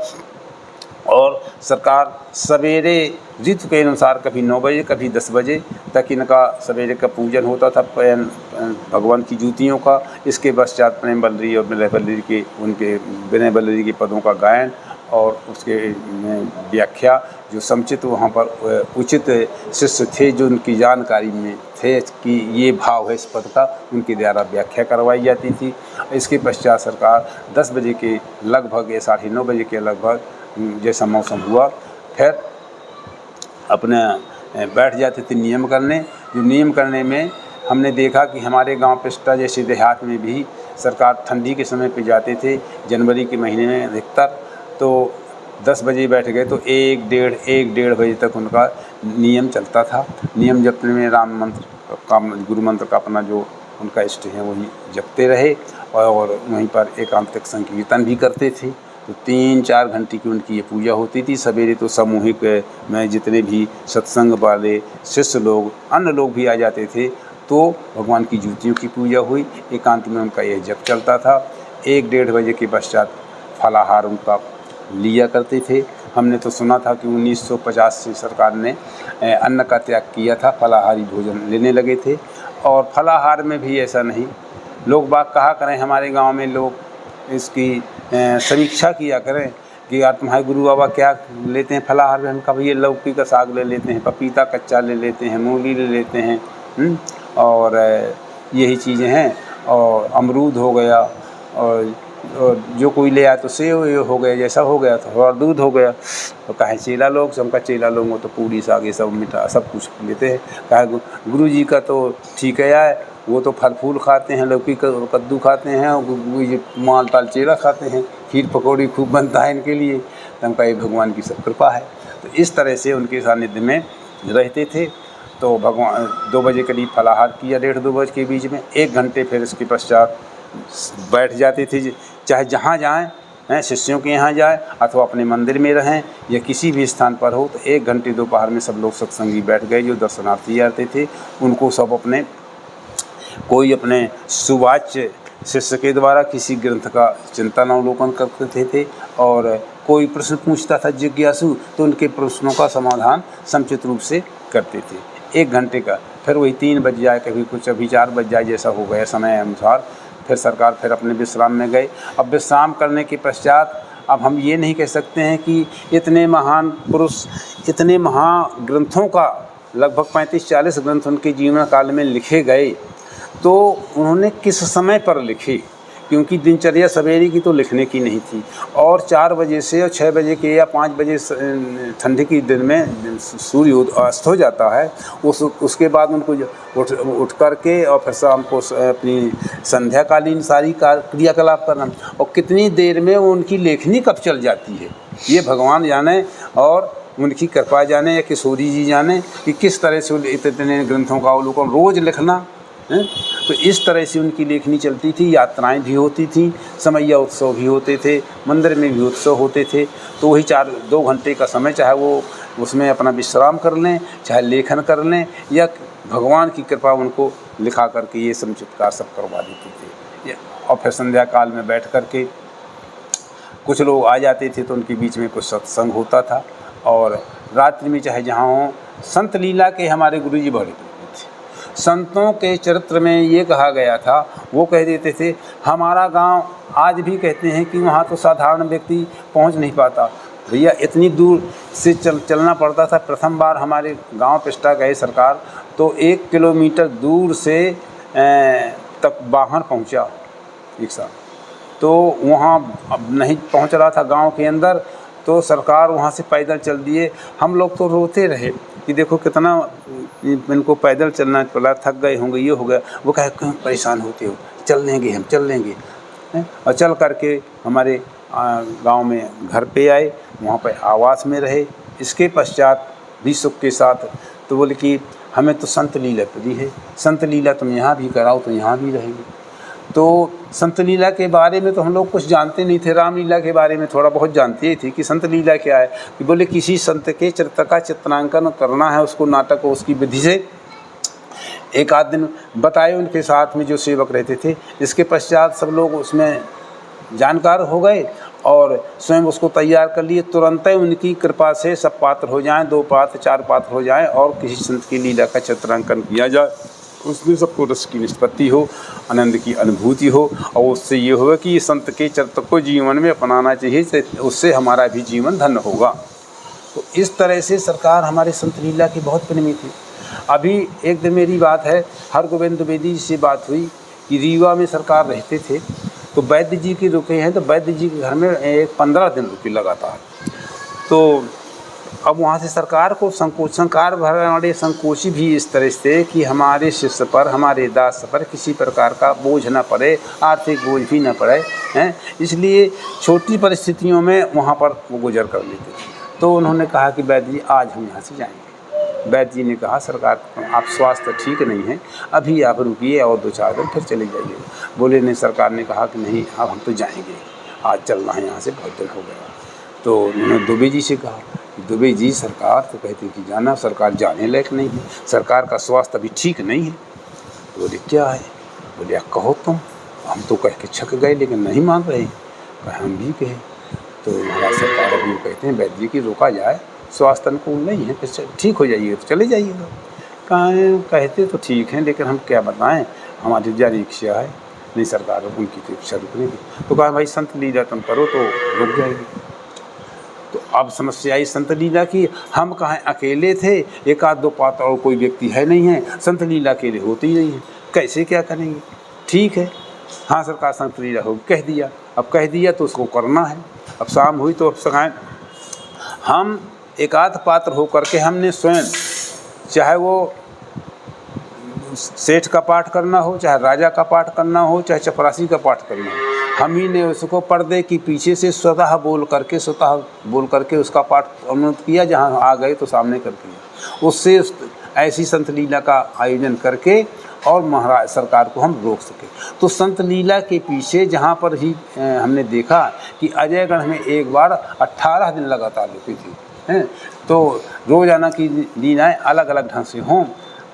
और सरकार सवेरे ऋतु के अनुसार कभी 9 बजे कभी 10 बजे तक इनका सवेरे का पूजन होता था, भगवान की जूतियों का। इसके पश्चात प्रेम बल्लरी और विनय बल्लरी के, उनके विनय बल्लरी के पदों का गायन और उसके व्याख्या, जो समुचित वहाँ पर उचित शिष्य थे जो उनकी जानकारी में थे कि ये भाव है इस पद का, उनके द्वारा व्याख्या करवाई जाती थी। इसके पश्चात सरकार 10 बजे के लगभग या 9:30 बजे के लगभग जैसा मौसम हुआ फिर अपने बैठ जाते थे नियम करने। जो नियम करने में हमने देखा कि हमारे गांव पिस्टा जैसे देहात में भी सरकार ठंडी के समय पे जाते थे, जनवरी के महीने में अधिकतर, तो 10 बजे बैठ गए तो 1 डेढ़ बजे तक उनका नियम चलता था। नियम जपने में राम मंत्र का, गुरु मंत्र का अपना जो उनका इष्ट है वही जपते रहे और वहीं पर एकांतिक संकीर्तन भी करते थे। तो 3-4 घंटे की उनकी ये पूजा होती थी। सवेरे तो सामूहिक में जितने भी सत्संग वाले शिष्य लोग, अन्य लोग भी आ जाते थे, तो भगवान की जूतियों की पूजा हुई। एकांत में उनका यह जप चलता था। 1-1.5 बजे के पश्चात फलाहार उनका लिया करते थे। हमने तो सुना था कि 1950 से सरकार ने अन्न का त्याग किया था, फलाहारी भोजन लेने लगे थे। और फलाहार में भी ऐसा नहीं, लोग बाग कहा करें, हमारे गांव में लोग इसकी समीक्षा किया करें कि यार तुम्हारे गुरु बाबा क्या लेते हैं फलाहार में। हम कभी ये लौकी का साग ले लेते हैं, पपीता कच्चा ले लेते हैं, मूली ले लेते हैं, और यही चीज़ें हैं। और अमरूद हो गया, और जो कोई ले आया तो सेव हो गया, जैसा हो गया तो और दूध हो गया। तो कहे चेला लोग, सबका चेला लोग तो पूरी साग ये सब मीठा सब कुछ लेते हैं। कहे गुरु जी का तो ठीक है, वो तो फल फूल खाते हैं, लौकी कद्दू खाते हैं, और ये माल ताल चेला खाते हैं, खीर पकौड़ी खूब बनता है इनके लिए। तो हमका ये भगवान की सब कृपा है। तो इस तरह से उनके सानिध्य में रहते थे। तो भगवान 2 बजे करीब फलाहार किया, 1:30-2 बजे के बीच में 1 घंटे, फिर इसके पश्चात बैठ जाते थे। चाहे जहाँ जाएँ, शिष्यों के यहाँ जाए अथवा अपने मंदिर में रहें या किसी भी स्थान पर हो, तो 1 घंटे दोपहर में सब लोग सत्संगी बैठ गए। जो दर्शनार्थी आते थे उनको सब अपने कोई अपने सुवाच्य शिष्य के द्वारा किसी ग्रंथ का चिंतन अवलोकन करते थे, और कोई प्रश्न पूछता था जिज्ञासु तो उनके प्रश्नों का समाधान समुचित रूप से करते थे। 1 घंटे का, फिर वही 3 बज जाए, कभी कुछ अभी 4 बज जाए, जैसा हो गया समय अनुसार। फिर सरकार फिर अपने विश्राम में गए। अब विश्राम करने के पश्चात अब हम ये नहीं कह सकते हैं कि इतने महान पुरुष, इतने महाग्रंथों का लगभग 35-40 ग्रंथ उनके जीवन काल में लिखे गए, तो उन्होंने किस समय पर लिखे, क्योंकि दिनचर्या सवेरे की तो लिखने की नहीं थी। और 4 बजे से और 6 बजे के या 5 बजे ठंडी के दिन में सूर्य अस्त हो जाता है। उसके बाद उनको उठ करके और फिर शाम को अपनी संध्याकालीन सारी क्रियाकलाप करना, और कितनी देर में उनकी लेखनी कब चल जाती है ये भगवान जाने, और उनकी कृपा जाने या किशोरी जी जाने कि किस तरह से इतने ग्रंथों का अवलोकन रोज़ लिखना है। तो इस तरह से उनकी लेखनी चलती थी। यात्राएं भी होती थी, समैया उत्सव भी होते थे, मंदिर में भी उत्सव होते थे। तो वही 2 घंटे का समय, चाहे वो उसमें अपना विश्राम कर लें, चाहे लेखन कर लें, या भगवान की कृपा उनको लिखा करके ये समुचित कार्य सब करवा देते थे। और फिर संध्या काल में बैठ करके कुछ लोग आ जाते थे तो उनके बीच में कुछ सत्संग होता था। और रात्रि में चाहे जहाँ हो, संत लीला के हमारे गुरु जी बड़े संतों के चरित्र में ये कहा गया था, वो कह देते थे हमारा गांव आज भी कहते हैं कि वहाँ तो साधारण व्यक्ति पहुँच नहीं पाता। भैया इतनी दूर से चलना पड़ता था। प्रथम बार हमारे गांव पिस्टा गए सरकार, तो 1 किलोमीटर दूर से तक वाहन पहुँचा एक साथ, तो वहाँ अब नहीं पहुँच रहा था गांव के अंदर, तो सरकार वहाँ से पैदल चल दिए। हम लोग तो रोते रहे कि देखो कितना इनको पैदल चलना पड़ा, थक गए होंगे, ये हो गया। वो कहे क्यों परेशान होते हो, चल लेंगे हम, चल लेंगे। और चल करके हमारे गांव में घर पे आए, वहाँ पे आवास में रहे। इसके पश्चात भी सुख के साथ तो बोले कि हमें तो संत लीला प्रिय है, संत लीला तुम यहाँ भी कराओ तो यहाँ भी रहेंगे। तो संत लीला के बारे में तो हम लोग कुछ जानते नहीं थे। रामलीला के बारे में थोड़ा बहुत जानते थे कि संत लीला क्या है। कि बोले किसी संत के चरित्र का चित्रांकन करना है, उसको नाटक को उसकी विधि से एक आध दिन बताए उनके साथ में जो सेवक रहते थे। इसके पश्चात सब लोग उसमें जानकार हो गए और स्वयं उसको तैयार कर लिए। तुरंत ही उनकी कृपा से सब पात्र हो जाएं, 2 पात्र 4 पात्र हो जाएं और किसी संत की लीला का चित्रांकन किया जाए, उसमें सबको रस की निष्पत्ति हो, आनंद की अनुभूति हो, और उससे ये होगा कि ये संत के चरित्र को जीवन में अपनाना चाहिए, उससे हमारा भी जीवन धन्य होगा। तो इस तरह से सरकार हमारे संत लीला की बहुत प्रेमी थी। अभी एक दिन मेरी बात है, हरगोविंद द्विवेदी जी से बात हुई कि रीवा में सरकार रहते थे, तो वैद्य जी के रुके हैं, तो वैद्य जी के घर में 15 दिन रुके लगातार। तो अब वहाँ से सरकार को सरकार हमारे संकोची भी इस तरह से कि हमारे शिष्य पर, हमारे दास पर किसी प्रकार का बोझ न पड़े, आर्थिक बोझ भी न पड़े हैं, इसलिए छोटी परिस्थितियों में वहाँ पर वो गुजर कर लेते थे। तो उन्होंने कहा कि वैद्य जी आज हम यहाँ से जाएंगे। वैद्य जी ने कहा सरकार आप स्वास्थ्य ठीक नहीं है, अभी आप रुकिए और 2-4 दिन फिर चले जाइए। बोले नहीं, सरकार ने कहा कि नहीं अब हम तो जाएंगे, आज चलना है यहाँ से, बहुत दिन हो गया। तो उन्होंने दुबे जी से कहा कि दुबे जी सरकार तो कहती कि जाना, सरकार जाने लायक नहीं है, सरकार का स्वास्थ्य अभी ठीक नहीं है। तो बोले क्या है? बोले कहो तुम, हम तो कह के छक गए लेकिन नहीं मान रहे। कहा हम भी कहे। तो महाराज सरकार अभी कहते हैं वैद्य की रोका जाए, स्वास्थ्य अनुकूल नहीं है, फिर ठीक हो जाइए तो चले जाइएगा। कहते तो ठीक है लेकिन हम क्या बताएं, हमारी जारी इच्छा है, नहीं सरकार उनकी तो इच्छा रुकने की। तो कहा भाई संत लीला तुम करो तो रुक जाएगी। तो अब समस्या आई संत लीला की, हम कहाँ अकेले थे, 1-2 पात्र और कोई व्यक्ति है नहीं है, संत लीला अकेले होती ही नहीं है, कैसे क्या करेंगे? ठीक है, हाँ सरकार संत लीला हो कह दिया, अब कह दिया तो उसको करना है। अब शाम हुई तो सकाएँ हम 1-8 पात्र होकर के हमने स्वयं, चाहे वो सेठ का पाठ करना हो, चाहे राजा का पाठ करना हो, चाहे चपरासी का पाठ करना हो, हम ही ने उसको पर्दे की पीछे से स्वतः बोल करके उसका पाठ अनुमत किया। जहाँ आ गए तो सामने कर दिया। उससे ऐसी संत लीला का आयोजन करके और महाराज सरकार को हम रोक सके। तो संत लीला के पीछे जहाँ पर ही हमने देखा कि अजयगढ़ में एक बार 18 दिन लगातार रुकी थी हैं, तो रोजाना की लीलाएँ अलग अलग ढंग से हों।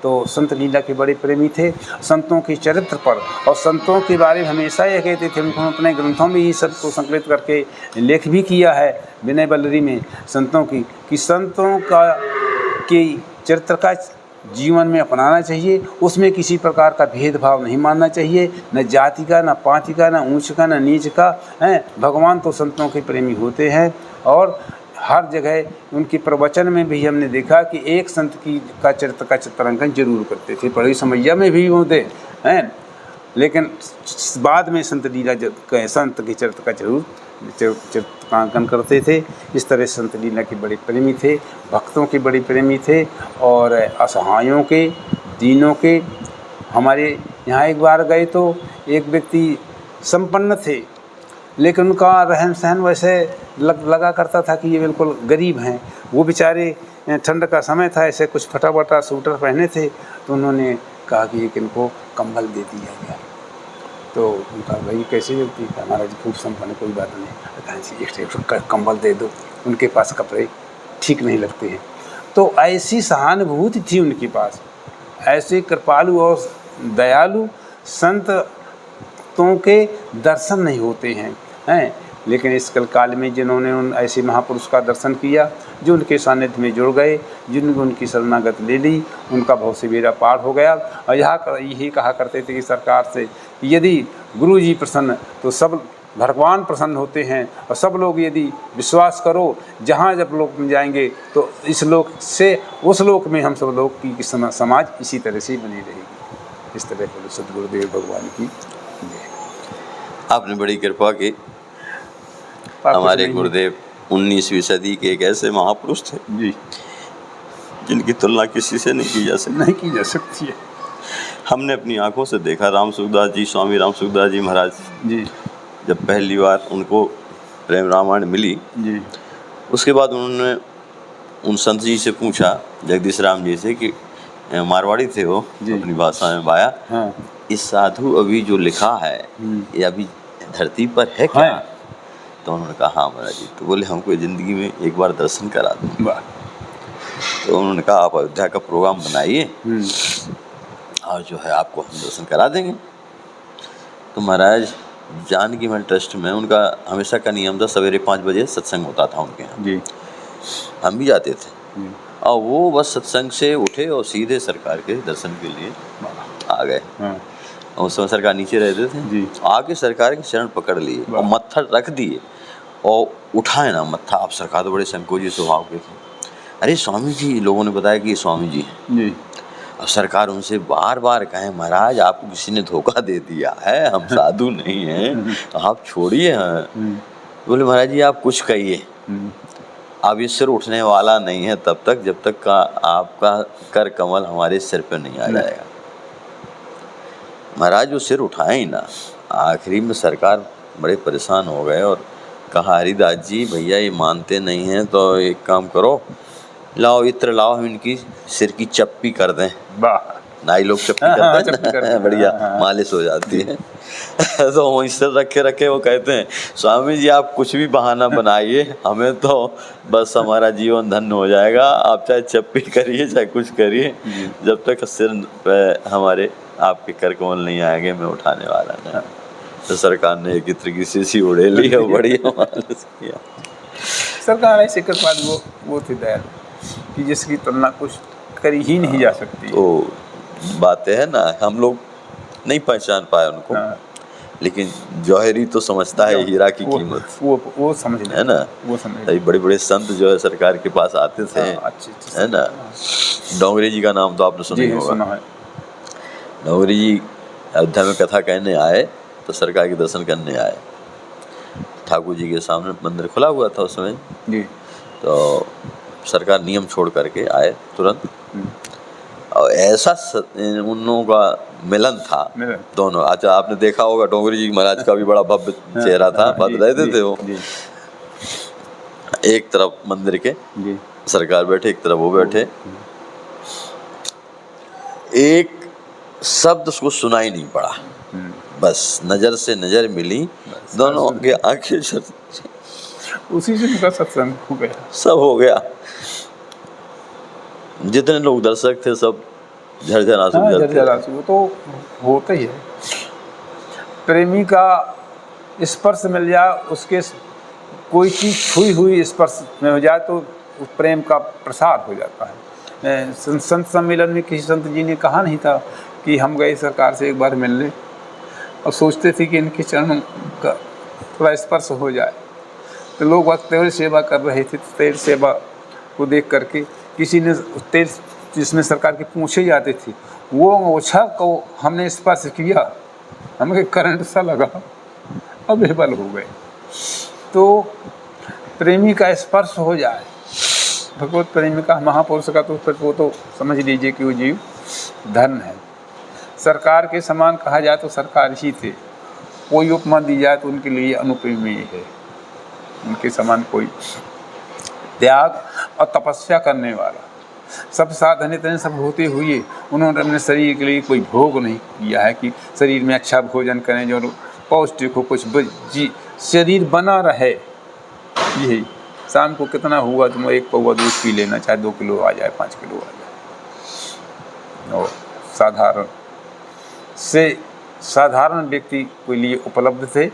तो संत लीला के बड़े प्रेमी थे, संतों के चरित्र पर और संतों के बारे में हमेशा यह कहते थे। उन्होंने अपने ग्रंथों में ही सबको संकलित करके लेख भी किया है विनय बल्लरी में संतों की, कि संतों का के चरित्र का जीवन में अपनाना चाहिए, उसमें किसी प्रकार का भेदभाव नहीं मानना चाहिए, न जाति का, न पाति का, न ऊंच का, न नीच का है। भगवान तो संतों के प्रेमी होते हैं और हर जगह उनके प्रवचन में भी हमने देखा कि एक संत की का चरित्र का चित्रांकन जरूर करते थे। पढ़ी समैया में भी होते हैं, लेकिन बाद में संत लीला संत के चरित्र का जरूर चित्रांकन करते थे। इस तरह संत लीला के बड़े प्रेमी थे, भक्तों के बड़े प्रेमी थे और असहायों के, दीनों के। हमारे यहाँ एक बार गए तो एक व्यक्ति संपन्न थे लेकिन उनका रहन सहन वैसे लगा करता था कि ये बिल्कुल गरीब हैं। वो बेचारे ठंड का समय था, ऐसे कुछ फटा सूटर पहने थे, तो उन्होंने कहा कि एक इनको कंबल दे दिया गया। तो उनका भाई कैसे व्यक्ति था, हमारा खूब संपन्न, कोई बात नहीं, कहा एक कंबल दे दो, उनके पास कपड़े ठीक नहीं लगते हैं। तो ऐसी सहानुभूति थी उनके पास, ऐसे कृपालु और दयालु संतों के दर्शन नहीं होते हैं। लेकिन इस काल में जिन्होंने उन ऐसे महापुरुष का दर्शन किया, जो उनके सानिध्य में जुड़ गए, जिन्होंने उनकी शरणागत ले ली, उनका भव से बेड़ा पार हो गया। और यही कहा करते थे कि सरकार से, यदि गुरु जी प्रसन्न तो सब भगवान प्रसन्न होते हैं, और सब लोग यदि विश्वास करो, जहाँ जब लोक में जाएंगे तो इस लोक से उस लोक में हम सब लोग की समाज इसी तरह से बनी रहेगी। इस तरह बोले सदगुरुदेव भगवान की जय। आपने बड़ी कृपा की। हमारे गुरुदेव 19वीं सदी के एक ऐसे महापुरुष थे जी, जिनकी तुलना किसी से नहीं की जा सकती है। हमने अपनी आंखों से देखा राम सुखदास जी, स्वामी राम सुखदास जी महाराज जी, जब पहली बार उनको प्रेम रामायण मिली जी, उसके बाद उन्होंने उन संत जी से पूछा, जगदीश राम जी से, कि मारवाड़ी थे वो, अपनी भाषा में बाया, हाँ, इस साधु अभी जो लिखा है ये अभी धरती पर है क्या? तो उन्होंने कहा हाँ महाराज जी। तो बोले हमको ज़िंदगी में एक बार दर्शन करा दो। तो उन्होंने कहा आप अयोध्या का प्रोग्राम बनाइए और जो है आपको हम दर्शन करा देंगे। तो महाराज जानकी महल ट्रस्ट में उनका हमेशा का नियम था, सवेरे 5 बजे सत्संग होता था उनके यहाँ जी। हम भी जाते थे और वो बस सत्संग से उठे और सीधे सरकार के दर्शन के लिए आ गए। और उस समय सरकार नीचे रहते थे जी। आके सरकार के चरण पकड़ लिए और मत्था रख दिए और उठाए ना मत्था। आप सरकार तो बड़े संकोची स्वभाव के थे। अरे स्वामी जी, लोगों ने बताया कि ये स्वामी जी हैं जी। अब सरकार उनसे बार बार कहे महाराज आपको किसी ने धोखा दे दिया है, हम साधु नहीं हैं, आप छोड़िए। हैं बोले महाराज जी आप कुछ कहिए, अब ये सिर उठने वाला नहीं है तब तक जब तक का आपका कर कमल हमारे सिर पे नहीं आ जाएगा। महाराज वो सिर उठाए ही ना। आखिरी में सरकार बड़े परेशान हो गए और कहा हरिदास जी भैया ये मानते नहीं हैं तो एक काम करो, लाओ इत्र लाओ, हम इनकी सिर की चप्पी कर दें। वाह, नाई लोग चप्पी करते हैं ना, बढ़िया मालिश हो जाती है। तो वहीं सिर रखे रखे वो कहते हैं स्वामी जी आप कुछ भी बहाना बनाइए, हमें तो बस हमारा जीवन धन्य हो जाएगा, आप चाहे चप्पी करिए चाहे कुछ करिए, जब तक सिर पे हमारे आपके कर कमल नहीं आएंगे मैं उठाने वाला नहीं। तो सरकार ने एक इत्र की शीशी उड़े ली और बढ़िया मालिश किया। सरकार ऐसे कर बाद वो थी दयालु कि जिसकी तुलना कुछ करी ही नहीं जा सकती। तो बातें है ना, हम लोग नहीं पहचान पाए उनको, लेकिन जौहरी तो समझता है हीरा की कीमत, वो समझ है ना। वो समझ बड़े बड़े संत जो है सरकार के पास आते थे, अच्छे है ना। डोंगरे जी का नाम तो आपने सुना ही होगा। डोंगरे जी अयोध्या में कथा कहने आए तो सरकार के दर्शन करने आए। ठाकुर जी के सामने मंदिर खुला हुआ था उस समय जी। तो सरकार नियम छोड़ करके आए तुरंत, और ऐसा उन लोगों का मिलन था दोनों। अच्छा आपने देखा होगा डोंगरी जी महाराज का भी बड़ा भव्य चेहरा था, बदल रहे थे वो। एक तरफ मंदिर के सरकार बैठे, एक तरफ वो बैठे, एक शब्द उसको सुनाई नहीं पड़ा, बस नजर से नजर मिली, दोनों की आंखें उसी से उनका सत्संग हो गया, सब हो गया। जितने लोग दर्शक थे सब झरझर आंसू। वो तो होता ही है। प्रेमी का स्पर्श मिल जाए, उसके कोई चीज़ छुई हुई स्पर्श में हो जाए तो उस प्रेम का प्रसार हो जाता है। संत सम्मेलन में किसी संत जी ने कहा नहीं था कि हम गए सरकार से एक बार मिलने और सोचते थे कि इनके चरणों का थोड़ा स्पर्श हो जाए, तो लोग वक्त तेल सेवा कर रहे थे। तेल सेवा को देख करके किसी ने तेल जिसमें सरकार के पूछे जाते थे वो ओछा को हमने स्पर्श किया, हमें करंट सा लगा, अब बेबल हो गए। तो प्रेमी का स्पर्श हो जाए, भगवत प्रेमी का, महापुरुष का, तो फिर वो तो समझ लीजिए कि वो जीव धन है। सरकार के समान कहा जाए तो सरकार ही थे, कोई उपमा दी जाए तो उनके लिए अनुप्रेमी है। उनके समान कोई त्याग और तपस्या करने वाला, सब साधन इतने सब होते हुए उन्होंने अपने शरीर के लिए कोई भोग नहीं किया है कि शरीर में अच्छा भोजन करें जो पौष्टिक हो, कुछ जी शरीर बना रहे। यही शाम को कितना हुआ तुम एक पौवा दूध पी लेना, चाहे 2 किलो आ जाए 5 किलो आ जाए। और साधारण से साधारण व्यक्ति के लिए उपलब्ध थे,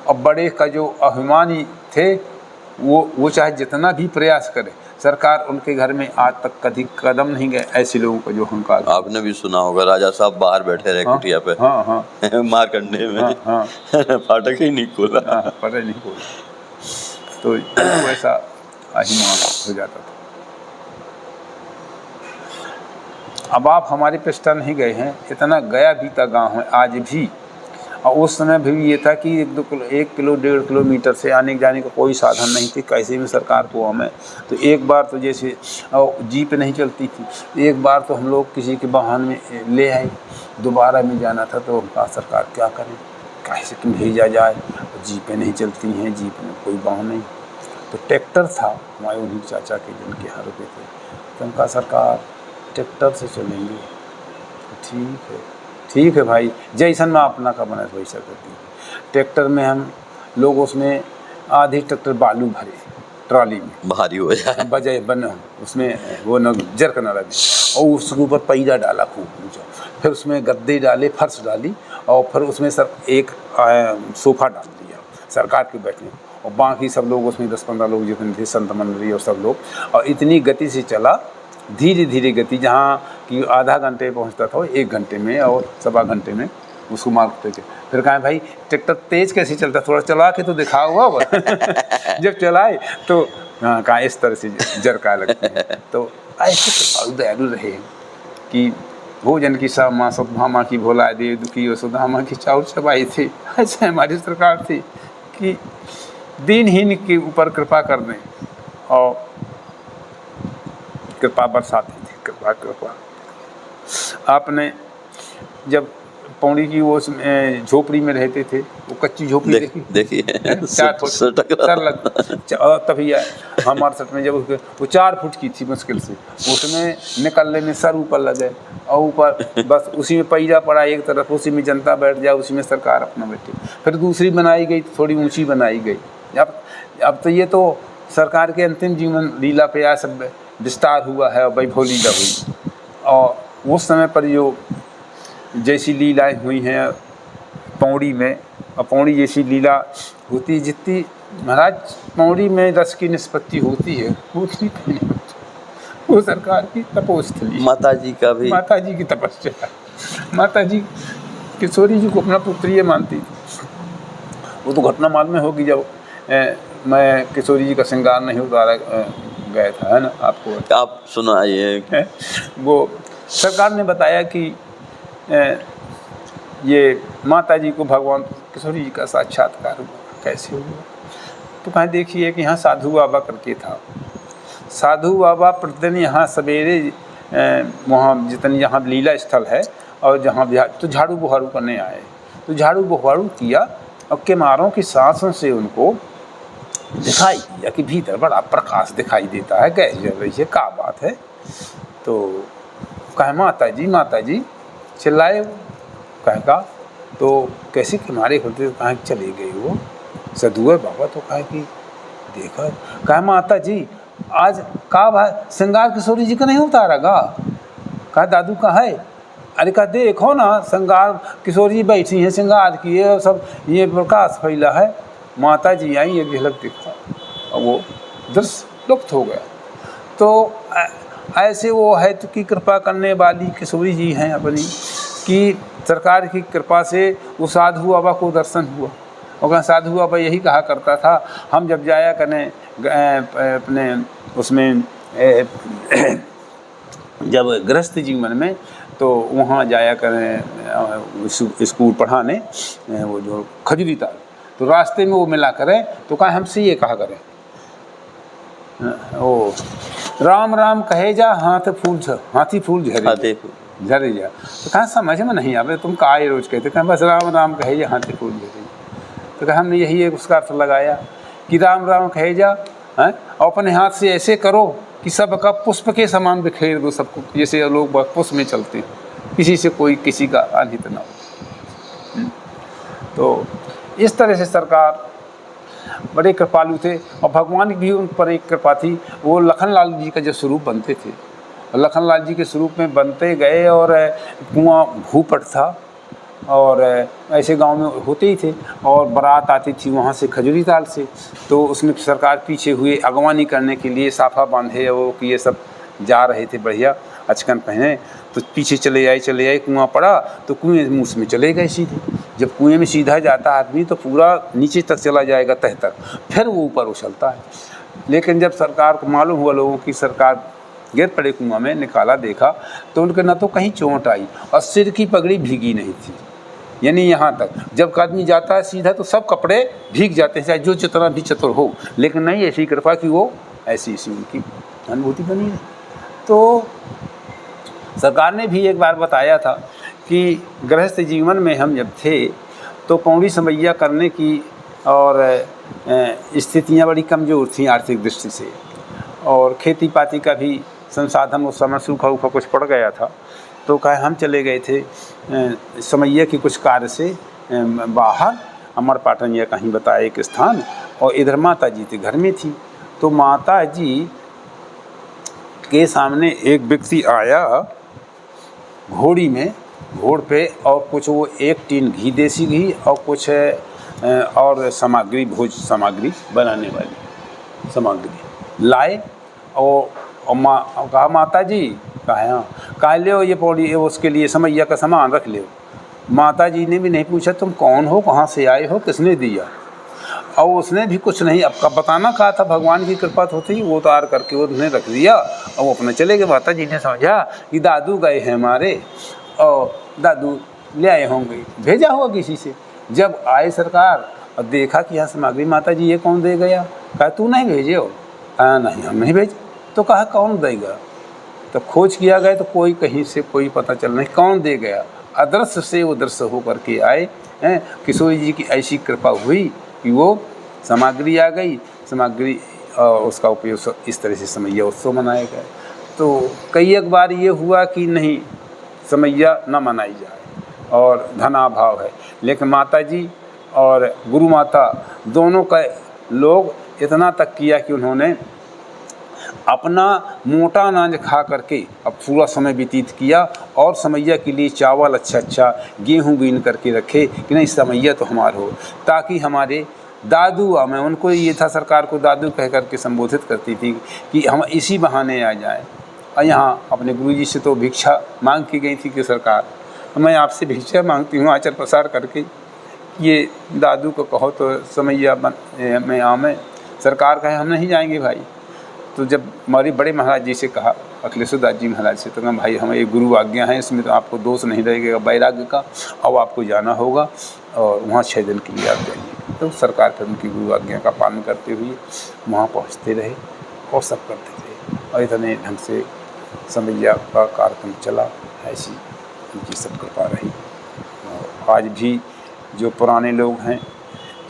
और बड़े का जो अभिमानी थे वो चाहे जितना भी प्रयास करे, सरकार उनके घर में आज तक कभी कदम नहीं गए। ऐसे लोगों का जो अहंकार, आपने भी सुना होगा राजा साहब बाहर बैठे रहे कुटिया पे, मारकंडे में, फाटक ही नहीं खोला, फाटक नहीं खोला, तो वैसा अभिमान हो जाता था। अब आप हमारे पिस्टा नहीं गए हैं, इतना गया बीता गाँव है आज भी, और उस समय भी ये था कि 1 किलो 1.5 किलोमीटर से आने जाने का कोई साधन नहीं थी। कैसे भी सरकार को हमें तो एक बार तो जैसे जीप नहीं चलती थी, एक बार तो हम लोग किसी के वाहन में ले आए, दोबारा में जाना था तो कहा सरकार क्या करें, कैसे तुम भेजा जाए, जीपें नहीं चलती हैं, जीप में कोई वाहन नहीं। तो ट्रैक्टर था हमारे उन्हीं चाचा के जिनके यहाँ रुके थे, तो उनका सरकार ट्रैक्टर से चलेंगे, ठीक है भाई, जैसन में अपना का बना वैसा कर दी। ट्रैक्टर में हम लोग उसमें आधी ट्रैक्टर बालू भरे ट्रॉली में, भारी हो जाए बजाय बन उसमें वो न जर्क न लगे, और उसके ऊपर पैरा डाला खूब ऊँचा, फिर उसमें गद्दे डाले, फर्श डाली, और फिर उसमें सर एक सोफ़ा डाल दिया सरकार के बैठने, और बाकी सब लोग उसमें 10-15 लोग जितने थे संत मंडली और सब लोग, और इतनी गति से चला, धीरे धीरे गति, जहाँ कि आधा घंटे पहुँचता था 1 घंटे में और 1.25 घंटे में उसको मारते थे। फिर कहा भाई ट्रैक्टर तेज़ कैसे चलता, थोड़ा चला के तो दिखा हुआ जब चलाए तो कहाँ इस तरह से जरका लगते हैं। तो ऐसे दयालु रहे कि भोजन की सब माँ सुधामा की भोला दे दुखी और सुधामा की चाउर चबाई थी। ऐसे हमारी सरकार थी कि दीनहीन के ऊपर कृपा कर दें और कृपा बरसाती थी, कृपा कृपा। आपने जब पौड़ी की वो झोपड़ी में रहते थे, वो कच्ची झोपड़ी देखी? देखिए 4 फुट सर लग तभी हमारे सट में जब वो 4 फुट की थी मुश्किल से, उसमें निकलने में सर ऊपर लगे और ऊपर बस उसी में पहिया पड़ा एक तरफ, उसी में जनता बैठ जाए, उसी में सरकार अपना बैठे। फिर दूसरी बनाई गई, थोड़ी ऊंची बनाई गई। अब तो ये तो सरकार के अंतिम जीवन लीला पे यह सब विस्तार हुआ है और वैभव लीला हुई। और उस समय पर जो जैसी लीलाएँ हुई हैं पौड़ी में, और पौड़ी जैसी लीला होती जितनी महाराज पौड़ी में रस की निष्पत्ति होती है उतनी कहीं नहीं होती। वो सरकार की तपोस्थली, माता जी का भी, माता जी की तपस्या। माता जी किशोरी जी को अपना पुत्री मानती थी। वो तो घटना मालूम होगी जब मैं किशोरी जी का श्रृंगार नहीं उतारा गया था, है ना, आपको आप सुनाइए। वो सरकार ने बताया कि ये माता जी को भगवान किशोरी जी का साक्षात्कार हुआ। कैसे हुआ? तो कहीं देखिए कि यहाँ साधु बाबा करके था। साधु बाबा प्रतिदिन यहाँ सवेरे वहाँ जितनी यहाँ लीला स्थल है और जहाँ तो झाड़ू बुहारू करने आए, तो झाड़ू बुहारू किया और किनारों की सांसों से उनको दिखाई दिया कि भीतर बड़ा प्रकाश दिखाई देता है। गैस जल रही है, क्या बात है? तो कहे माता जी चिल्लाए। कहेगा तो कैसे किनारे होते, कहाँ चले गए वो सदुआ बाबा? तो कहे कि देखा, कहे माता जी आज का भाई श्रृंगार किशोरी जी का नहीं उतारा गा? कहा दादू कहाँ है? अरे कहा देखो ना, श्रृंगार किशोरी जी बैठी हैं, श्रृंगार किए और सब ये प्रकाश फैला है। माता जी आई, एक झलक दिखा और वो दृश्य लुप्त हो गया। तो ऐसे वो है तो की कृपा करने वाली किशोरी जी हैं अपनी, कि सरकार की कृपा से वो साधु बाबा को दर्शन हुआ। और साधु बाबा यही कहा करता था, हम जब जाया करें अपने उसमें जब गृहस्थ जीवन में, तो वहाँ जाया करें स्कूल पढ़ाने, वो जो खजूरी ताल, तो रास्ते में वो मिला करें तो कहा हमसे ये कहा करें, ओ राम राम कहे जा हाथी फूल झरे जा। तो कहा समझ में नहीं आवे, तुम का रोज कहते? कहा बस राम राम कहे जा हाथी फूल झरे। तो कहा हमने यही एक उसका अर्थ लगाया कि राम राम कहे जा, और अपने हाथ से ऐसे करो कि सबका पुष्प के समान बिखेर दो सबको, जैसे लोग पुष्प में चलते हैं, किसी से कोई किसी का अनहित ना हो। तो इस तरह से सरकार बड़े कृपालु थे। और भगवान की भी उन पर एक कृपा थी। वो लखनलाल जी का जो स्वरूप बनते थे, लखनलाल जी के स्वरूप में बनते गए, और कुआं भूपट था और ऐसे गांव में होते ही थे, और बारात आती थी वहाँ से खजूरी ताल से, तो उसमें सरकार पीछे हुए अगवानी करने के लिए साफा बांधे वो कि ये सब जा रहे थे बढ़िया अचकन पहने, तो पीछे चले आए, कुआं पड़ा तो कुएं मुँह में चले गए सीधे। जब कुएं में सीधा जाता आदमी तो पूरा नीचे तक चला जाएगा, तह तक, फिर वो ऊपर उछलता है। लेकिन जब सरकार को मालूम हुआ लोगों की सरकार गिर पड़े कुआं में, निकाला देखा तो उनके न तो कहीं चोट आई और सिर की पगड़ी भीगी नहीं थी, यानी यहाँ तक जब आदमी जाता है सीधा तो सब कपड़े भीग जाते हैं, चाहे जो जितना भी चतुर हो, लेकिन नहीं, ऐसी कृपा की वो ऐसी उनकी अनुभूति बनी है। तो सरकार ने भी एक बार बताया था कि गृहस्थ जीवन में हम जब थे तो पौड़ी समैया करने की और स्थितियाँ बड़ी कमज़ोर थीं आर्थिक दृष्टि से, और खेती पाती का भी संसाधन उस समय सूखा उखा कुछ पड़ गया था। तो कहे हम चले गए थे समैया के कुछ कार्य से बाहर, अमरपाटन या कहीं बताया एक स्थान, और इधर माता जी के घर में थी। तो माता जी के सामने एक व्यक्ति आया घोड़ी में, घोड़ पे, और कुछ वो 1 टीन घी, देसी घी, और कुछ और सामग्री, भोज सामग्री बनाने वाली सामग्री लाए। और कहा माता जी, कहा ले ये पौड़ी उसके लिए समैया का सामान रख ले। माता जी ने भी नहीं पूछा तुम कौन हो, कहाँ से आए हो, किसने दिया, और उसने भी कुछ नहीं अब का बताना कहा था। भगवान की कृपा होती ही वो उतार करके उसने रख दिया और वो अपने चले गए। माता जी ने समझा कि दादू गए हैं हमारे, और दादू ले आए होंगे, भेजा होगा किसी से। जब आए सरकार और देखा कि यहाँ सामग्री, माता जी ये कौन दे गया? कहा तू नहीं भेजे हो, नहीं हम नहीं भेजे। तो कहा कौन देगा? तो खोज किया गया तो कोई कहीं से कोई पता चल नहीं कौन दे गया। अदृश्य से वो दृश्य होकर के आए हैं। किशोर जी की ऐसी कृपा हुई कि वो सामग्री आ गई, सामग्री और उसका उपयोग इस तरह से समैया उत्सव मनाया गया। तो कई एक बार ये हुआ कि नहीं समैया न मनाई जाए और धनाभाव है, लेकिन माता जी और गुरु माता दोनों का लोग इतना तक किया कि उन्होंने अपना मोटा अनाज खा करके अब पूरा समय व्यतीत किया और समैया के लिए चावल अच्छा गेहूँ बीन करके रखे कि नहीं समैया तो हमारा हो, ताकि हमारे दादू मैं उनको ये था, सरकार को दादू कह करके संबोधित करती थी कि हम इसी बहाने आ जाएं। और यहाँ अपने गुरुजी से तो भिक्षा मांग की गई थी कि सरकार मैं आपसे भिक्षा मांगती हूँ आचार प्रसार करके, ये दादू को कहो तो समैया में आमे। सरकार कहे हम नहीं जाएंगे भाई। तो जब हमारे बड़े महाराज जी से कहा, अखिलेश्वर दास जी महाराज से, तो कहा भाई हमें ये गुरु आज्ञा है, इसमें तो आपको दोष नहीं रहेगा वैराग्य का, अब आपको जाना होगा और वहाँ 6 दिन के लिए आप जाइए। तो सरकार फिर उनकी गुरु आज्ञा का पालन करते हुए वहाँ पहुँचते रहे और सब करते थे और इतने ढंग से समैया का कार्यक्रम चला। ऐसी उनकी सब कृपा रही। और आज भी जो पुराने लोग हैं,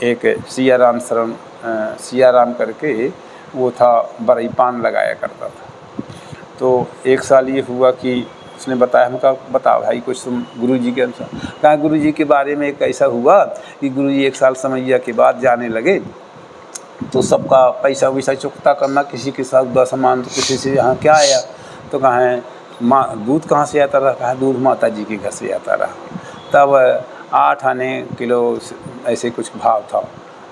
एक सियाराम शरण सियाराम करके वो था, बरई पान लगाया करता था। तो एक साल ये हुआ कि उसने बताया, हम कहा बता भाई कुछ तुम गुरुजी के अनुसार। कहा गुरुजी के बारे में एक ऐसा हुआ कि गुरुजी 1 साल समैया के बाद जाने लगे तो सबका पैसा वैसा चुकता करना, किसी के साथ उदा सामान, तो किसी से यहाँ क्या आया, तो कहा माँ दूध कहाँ से आता रहा, कहा दूध माता जी के घर से आता रहा। तब 8 आने किलो ऐसे कुछ भाव था।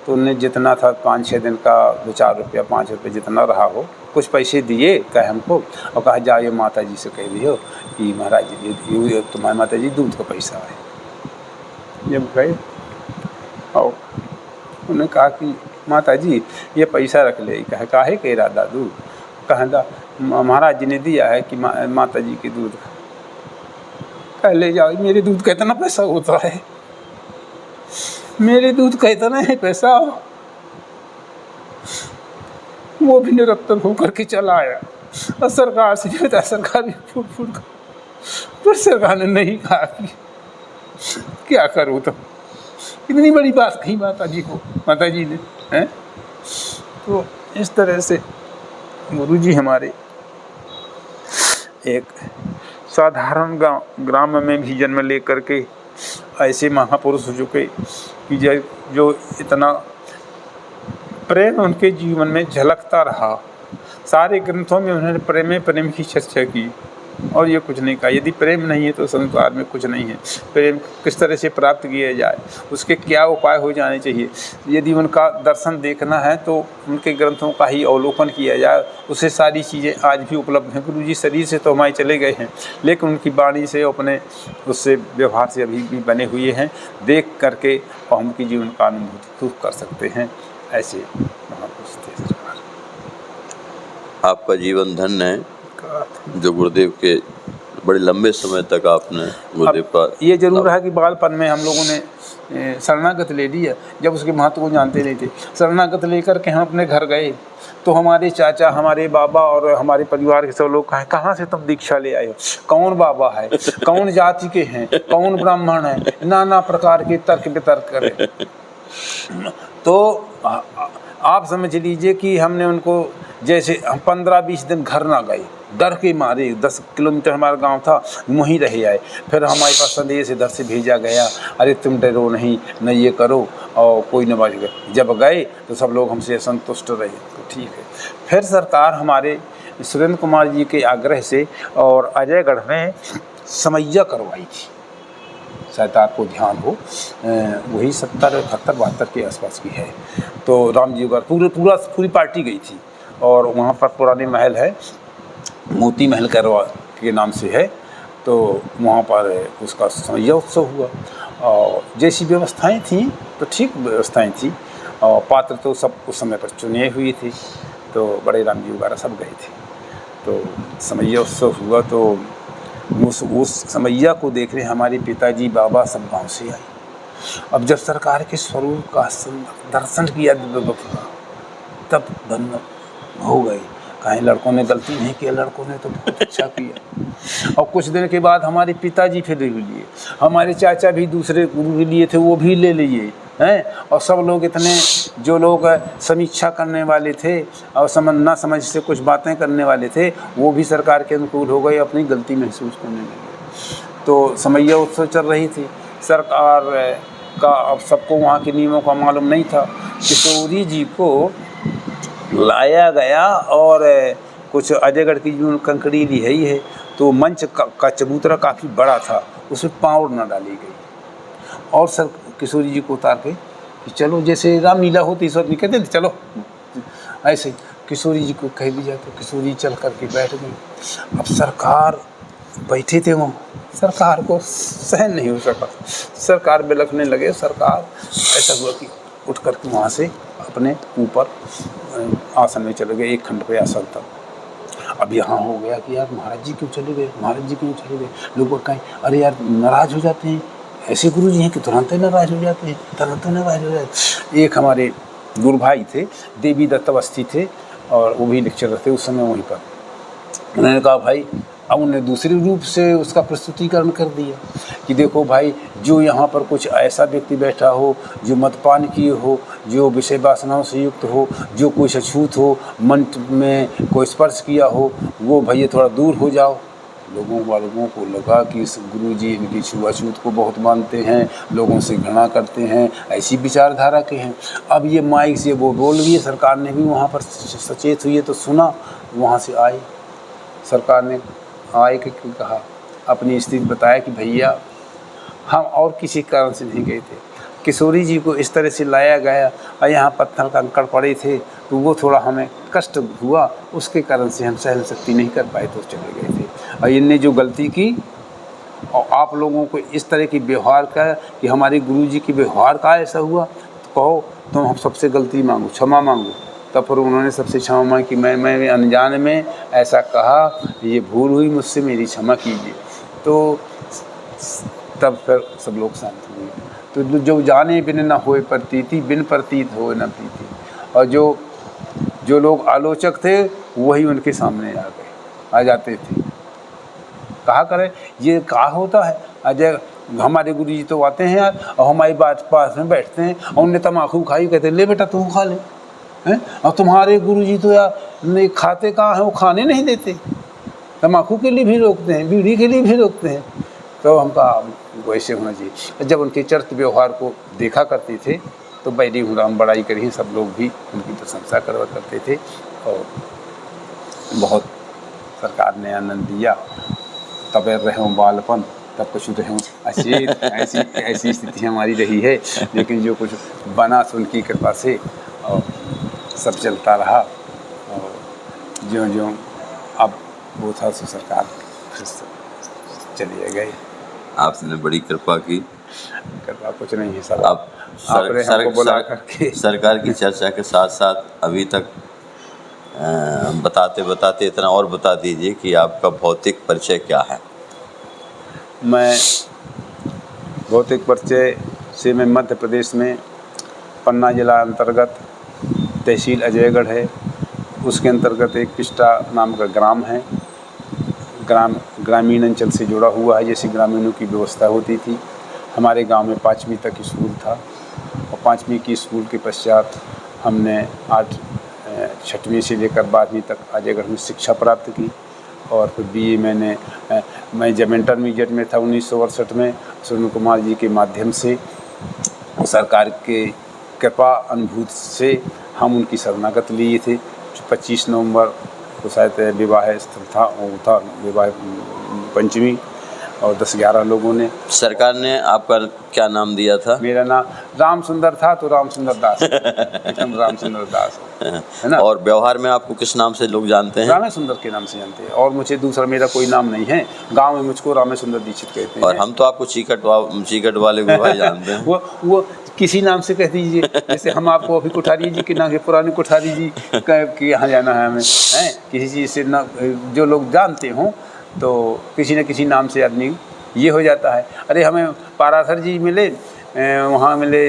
तो उनने जितना था 5-6 दिन का 2-4 रुपया 5 रुपये जितना रहा हो कुछ पैसे दिए कहे हमको और कहा जाओ माता जी से कह दियो कि महाराज जी ये तुम्हारी माता जी दूध का पैसा है। जब गए और उन्होंने कहा कि माता जी ये पैसा रख ले। कहे काहे कह रहा दादू? कहा महाराज जी ने दिया है कि माता जी के दूध का। कह ले जाओ, मेरे दूध का इतना पैसा होता है, मेरे दूध का इतना है पैसा। वो भी निरंतर होकर के चला आया और सरकार से भी बताया, सरकार भी फूट कर, पर सरकार ने नहीं कहा कि क्या करूँ। तो इतनी बड़ी बात कही माता जी को, माता जी ने हैं। तो इस तरह से गुरु जी हमारे एक साधारण ग्राम में भी जन्म लेकर के ऐसे महापुरुष हो चुके कि जो इतना प्रेम उनके जीवन में झलकता रहा। सारे ग्रंथों में उन्होंने प्रेम की चर्चा की और ये कुछ नहीं कहा यदि प्रेम नहीं है तो संसार में कुछ नहीं है। प्रेम किस तरह से प्राप्त किया जाए, उसके क्या उपाय हो जाने चाहिए। यदि उनका दर्शन देखना है तो उनके ग्रंथों का ही अवलोकन किया जाए, उससे सारी चीज़ें आज भी उपलब्ध हैं। गुरु जी शरीर से तो हमारे चले गए हैं, लेकिन उनकी वाणी से अपने उससे व्यवहार से अभी भी बने हुए हैं। देख करके और उनकी जीवन का अनुभूति खूब कर सकते हैं। ऐसे महापुरुष थे सरकार। आपका जीवन धन्य है जो गुरुदेव के बड़े लंबे समय तक आपने गुरुदेव का। ये जरूर है कि बालपन में हम लोगों ने शरणागत ले लिया, जब उसके महत्व को जानते नहीं थे। शरणागत लेकर के हम अपने घर गए तो हमारे चाचा, हमारे बाबा और हमारे परिवार के सब लोग कहें कहाँ से तुम दीक्षा ले आए हो, कौन बाबा है, कौन जाति के हैं, कौन ब्राह्मण है, नाना प्रकार के तर्क वितर्क करें। तो आप समझ लीजिए कि हमने उनको जैसे 15-20 दिन घर ना गए, डर के मारे। 10 किलोमीटर हमारा गांव था, वहीं रहे आए। फिर हमारे पास संदेश इधर से भेजा गया, अरे तुम डरो नहीं, न ये करो और कोई न बात। जब गए तो सब लोग हमसे संतुष्ट रहे, तो ठीक है। फिर सरकार हमारे सुरेंद्र कुमार जी के आग्रह से और अजयगढ़ में समैया करवाई थी, शायद आपको ध्यान हो, वही 70-71 के आसपास की है। तो राम जी का पूरी पार्टी गई थी और वहाँ पर पुराने महल है, मोती महल करवा के नाम से है। तो वहाँ पर उसका समैया उत्सव हुआ और जैसी व्यवस्थाएं थी तो ठीक व्यवस्थाएं थी और पात्र तो सब उस समय पर चुने हुए थे। तो बड़े राम जी वगैरह सब गए थे। तो समैया उत्सव हुआ तो उस समैया को देख रहे हमारे पिताजी बाबा सब गांव से आए। अब जब सरकार के स्वरूप का दर्शन किया तब हो गई। कहीं लड़कों ने गलती नहीं किया, लड़कों ने तो बहुत अच्छा किया। और कुछ दिन के बाद हमारे पिताजी फिर ले लिए, हमारे चाचा भी दूसरे गुरु लिए थे, वो भी ले लिए हैं। और सब लोग इतने, जो लोग समीक्षा करने वाले थे और ना समझ से कुछ बातें करने वाले थे, वो भी सरकार के अनुकूल हो गए, अपनी गलती महसूस करने लगे। तो समैया उत्सव चल रही थी। सरकार का अब सबको वहाँ के नियमों का मालूम नहीं था। किशोरी जी को लाया गया और कुछ अजयगढ़ की जो कंकड़ी है ही है, तो मंच का चबूतरा काफ़ी बड़ा था, उसमें पाँव न डाली गई। और सर किशोरी जी को उतार के कि चलो, जैसे रामलीला होती इस वक्त नहीं कहते थे चलो, ऐसे किशोरी जी को कह दिया तो किशोरी चल करके बैठ गई। अब सरकार बैठे थे वहाँ, सरकार को सहन नहीं हो सका, सरकार बिलखने लगे। सरकार ऐसा हुआ कि उठ करके वहाँ से अपने ऊपर आसन में चले गए, एक खंड पे आसन था। अब यहाँ हो गया कि यार महाराज जी क्यों चले गए, महाराज जी क्यों चले गए। लोग कहें अरे यार नाराज़ हो जाते हैं, ऐसे गुरु जी हैं कि तुरंत नाराज़ हो जाते हैं, तुरंत नाराज़ हो जाते। एक हमारे गुरु भाई थे, देवी दत्त अवस्थी थे, और वो भी लेक्चरर थे उस समय वहीं पर। उन्होंने कहा भाई, अब उन्हें दूसरे रूप से उसका प्रस्तुतिकरण कर दिया कि देखो भाई, जो यहाँ पर कुछ ऐसा व्यक्ति बैठा हो जो मदपान किए हो, जो विषय वासनाओं से युक्त हो, जो कोई अछूत हो, मन में कोई स्पर्श किया हो, वो भैया थोड़ा दूर हो जाओ। लोगों को लगा कि इस गुरु जी इनकी छुआछूत को बहुत मानते हैं, लोगों से घृणा करते हैं, ऐसी विचारधारा के हैं। अब ये माइक से वो बोल रही है, सरकार ने भी वहाँ पर सचेत हुई है तो सुना, वहाँ से आई सरकार ने आए कि कहा, अपनी स्थिति बताया कि भैया हम और किसी कारण से नहीं गए थे, किशोरी जी को इस तरह से लाया गया और यहाँ पत्थर कंकड़ पड़े थे तो वो थोड़ा हमें कष्ट हुआ, उसके कारण से हम सहन शक्ति नहीं कर पाए तो चले गए थे। और इनने जो गलती की और आप लोगों को इस तरह की व्यवहार का कि हमारे गुरु जी के व्यवहार का ऐसा हुआ, तो कहो तुम हम सबसे गलती मांगो, क्षमा मांगो। तब फिर उन्होंने सबसे क्षमा मांगी कि मैं अनजान में ऐसा कहा, ये भूल हुई मुझसे, मेरी क्षमा कीजिए। तो तब फिर सब लोग शांत हुए। तो जो जाने बिन न होए प्रतीति, बिन प्रतीत होए न प्रीति। और जो लोग आलोचक थे वही उनके सामने आ जाते थे। कहा करें ये कहा होता है, अजय हमारे गुरु जी तो आते हैं यार और हमारी बात पास में बैठते हैं और उनने तम्बाकू खाई, कहते ले बेटा तू खा ले हैं। और तुम्हारे गुरु जी तो यार नहीं खाते कहाँ हैं, वो खाने नहीं देते, तम्बाकू के लिए भी रोकते हैं, बीड़ी के लिए भी रोकते हैं। तो हम कहा वैसे होना चाहिए। जब उनके चरित्र व्यवहार को देखा करते थे तो बैरी हम बड़ाई करी, सब लोग भी उनकी प्रशंसा करवा करते थे और बहुत सरकार ने आनंद दिया। तब रहे बालपन तब कुछ रहे, ऐसी स्थिति हमारी रही है। लेकिन जो कुछ बना सो उनकी कृपा से और सब चलता रहा। और जो अब वो था सो सरकार फिर चले गए। आपने बड़ी कृपा की। कृपा कुछ नहीं है सर, आप सरकार की चर्चा के साथ साथ अभी तक बताते बताते इतना और बता दीजिए कि आपका भौतिक परिचय क्या है। मैं भौतिक परिचय से मैं मध्य प्रदेश में पन्ना जिला अंतर्गत तहसील अजयगढ़ है, उसके अंतर्गत एक पिस्टा नाम का ग्राम है। ग्रामीण अंचल से जुड़ा हुआ है, जैसे ग्रामीणों की व्यवस्था होती थी। हमारे गांव में 5वीं तक स्कूल था और 5वीं की स्कूल के पश्चात हमने 6वीं से लेकर 12वीं तक अजयगढ़ में शिक्षा प्राप्त की। और फिर BA मैं जब इंटरमीडिएट में था 1968 में सुनील कुमार जी के माध्यम से, सरकार के कृपा अनुभूत से हम उनकी शरणागत लिए थे। 25 नवंबर को शायद विवाह स्थल था, वो था विवाह पंचमी, और 10-11 लोगों ने। सरकार ने आपका क्या नाम दिया था? मेरा नाम राम सुंदर था तो राम सुंदर दास, राम सुंदर दास है ना। और व्यवहार में आपको किस नाम से लोग जानते हैं? रामे सुंदर के नाम से जानते हैं, और मुझे दूसरा मेरा कोई नाम नहीं है। गांव में मुझको रामे सुंदर दीक्षित कहते हैं। और हम तो आपको चीकट वाले भाई जानते हैं। वो किसी नाम से कह दीजिए, जैसे हम आपको अभी कोठारी जी के नाम के पुराने कोठारी जी के यहाँ जाना है हमें, हैं किसी चीज़ से ना जो लोग जानते हों तो किसी न किसी नाम से आदमी ये हो जाता है। अरे हमें पारासर जी मिले, वहाँ मिले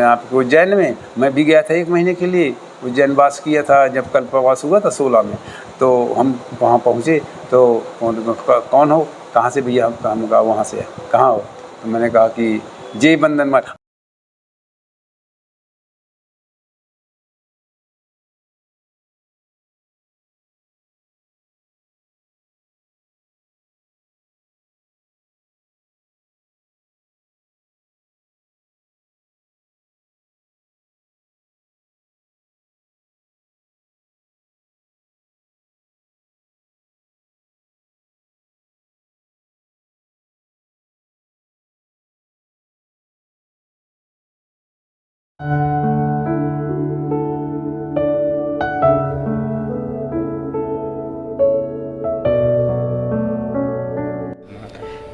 आपको उज्जैन में, मैं भी गया था 1 महीने के लिए, उज्जैन वास किया था, जब कल प्रवास हुआ था 16 में, तो हम वहाँ पहुँचे तो कौन हो, कहाँ से भैया, हम कहा वहाँ से, कहाँ हो, तो मैंने कहा कि जय बंधन मठ।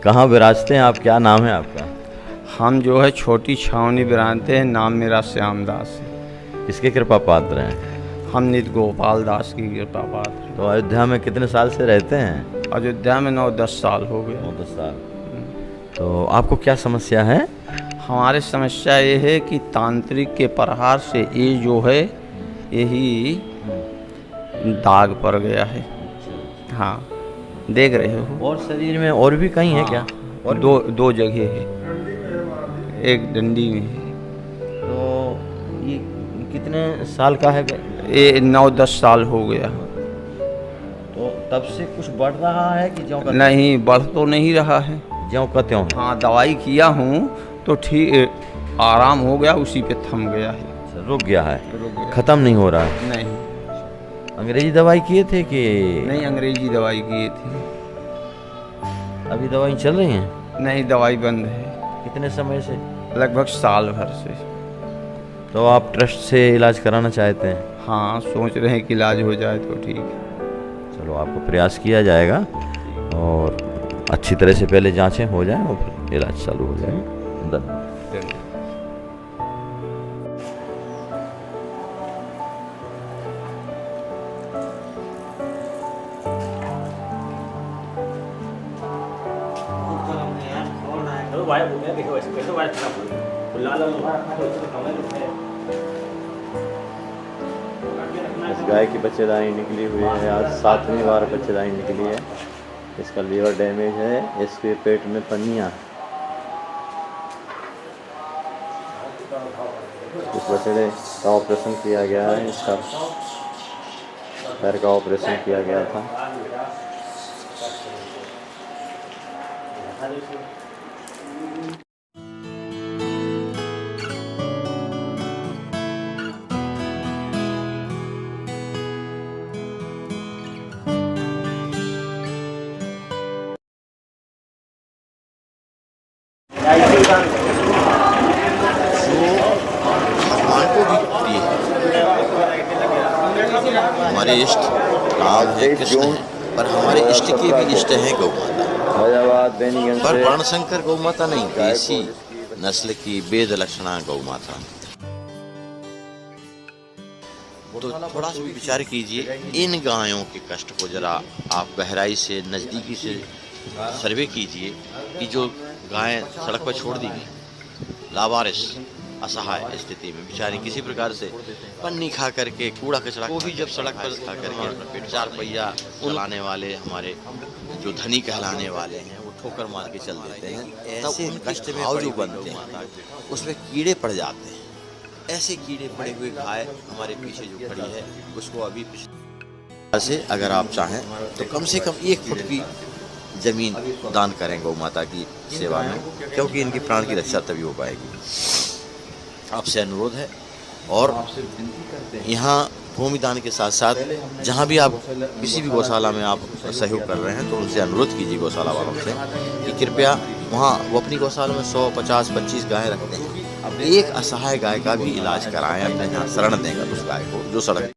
कहाँ विराजते हैं आप, क्या नाम है आपका? हम जो है छोटी छावनी बिरानते हैं, नाम मेरा श्याम दास है। किसके कृपा पात्र हैं? हम नित गोपाल दास की कृपा पात्र हैं। तो अयोध्या में कितने साल से रहते हैं? अयोध्या में 9-10 साल हो गए। 9-10 साल। तो आपको क्या समस्या है? हमारे समस्या ये है कि तांत्रिक के प्रहार से ये जो है यही दाग पड़ गया है। हाँ, देख रहे हो। और शरीर में और भी कहीं है क्या? और दो जगह है, एक डंडी में है। तो ये कितने साल का है? ये 9-10 साल हो गया। तो तब से कुछ बढ़ रहा है कि ज्यों का नहीं, बढ़ तो नहीं रहा है। ज्यों का त्यों? हाँ, दवाई किया हूँ तो ठीक आराम हो गया, उसी पे थम गया है। रुक गया है, रुक गया। खत्म नहीं हो रहा है? नहीं। अंग्रेजी दवाई किए थे कि नहीं, अंग्रेजी दवाई किए थे। अभी दवाई चल रही हैं? नहीं, दवाई बंद है। कितने समय से? लगभग साल भर से। तो आप ट्रस्ट से इलाज कराना चाहते हैं? हाँ, सोच रहे हैं कि इलाज हो जाए तो ठीक है। चलो, आपको प्रयास किया जाएगा और अच्छी तरह से पहले जांचें हो जाएं और फिर इलाज चालू हो जाए। धन्यवाद। इस गाय की बच्चेदानी निकली हुई है, आज 7वीं बार बच्चेदानी निकली है। इसका लीवर डैमेज है, इसके पेट में पन्नियाँ। इस बछड़े का ऑपरेशन किया गया है, इसका पैर का ऑपरेशन किया गया था। भगवान को भी प्रिय है। हमारे इष्ट राम है, कृष्ण है, पर हमारे इष्ट के भी इष्ट हैं गौ माता। पर वर्णशंकर गौ माता नहीं, देसी नस्ल की वेद लक्षणा गौ माता। तो थोड़ा सा विचार कीजिए, इन गायों के कष्ट को जरा आप गहराई से, नज़दीकी से सर्वे कीजिए कि जो गायें सड़क पर छोड़ दी गई, लावारिस असहाय स्थिति में बेचारी, किसी प्रकार से पन्नी खा करके, कूड़ा कचरा वो भी जब सड़क पर खा करके अपना पेट 4 पहिया चलाने वाले हमारे जो धनी कहलाने वाले हैं, वो ठोकर मार के चल देते हैं। ऐसे कष्ट में भाव जो बनते हैं उसमें कीड़े पड़ जाते हैं। ऐसे कीड़े पड़े हुए गाय हमारे पीछे जो खड़ी है, उसको अभी से अगर आप चाहें तो कम से कम 1 फुट की जमीन दान करें गौ माता की सेवा में, क्योंकि इनकी प्राण की रक्षा तभी हो पाएगी। आपसे अनुरोध है, और यहाँ भूमि दान के साथ साथ जहाँ भी आप किसी भी गौशाला में आप सहयोग कर रहे हैं, तो उनसे अनुरोध कीजिए गौशाला वालों से कि कृपया वहाँ वो अपनी गौशाला में 100, 50, 25 गायें रखते हैं, अब एक असहाय गाय का भी इलाज कराएं, अपने यहाँ शरण देंगे उस गाय को जो सड़क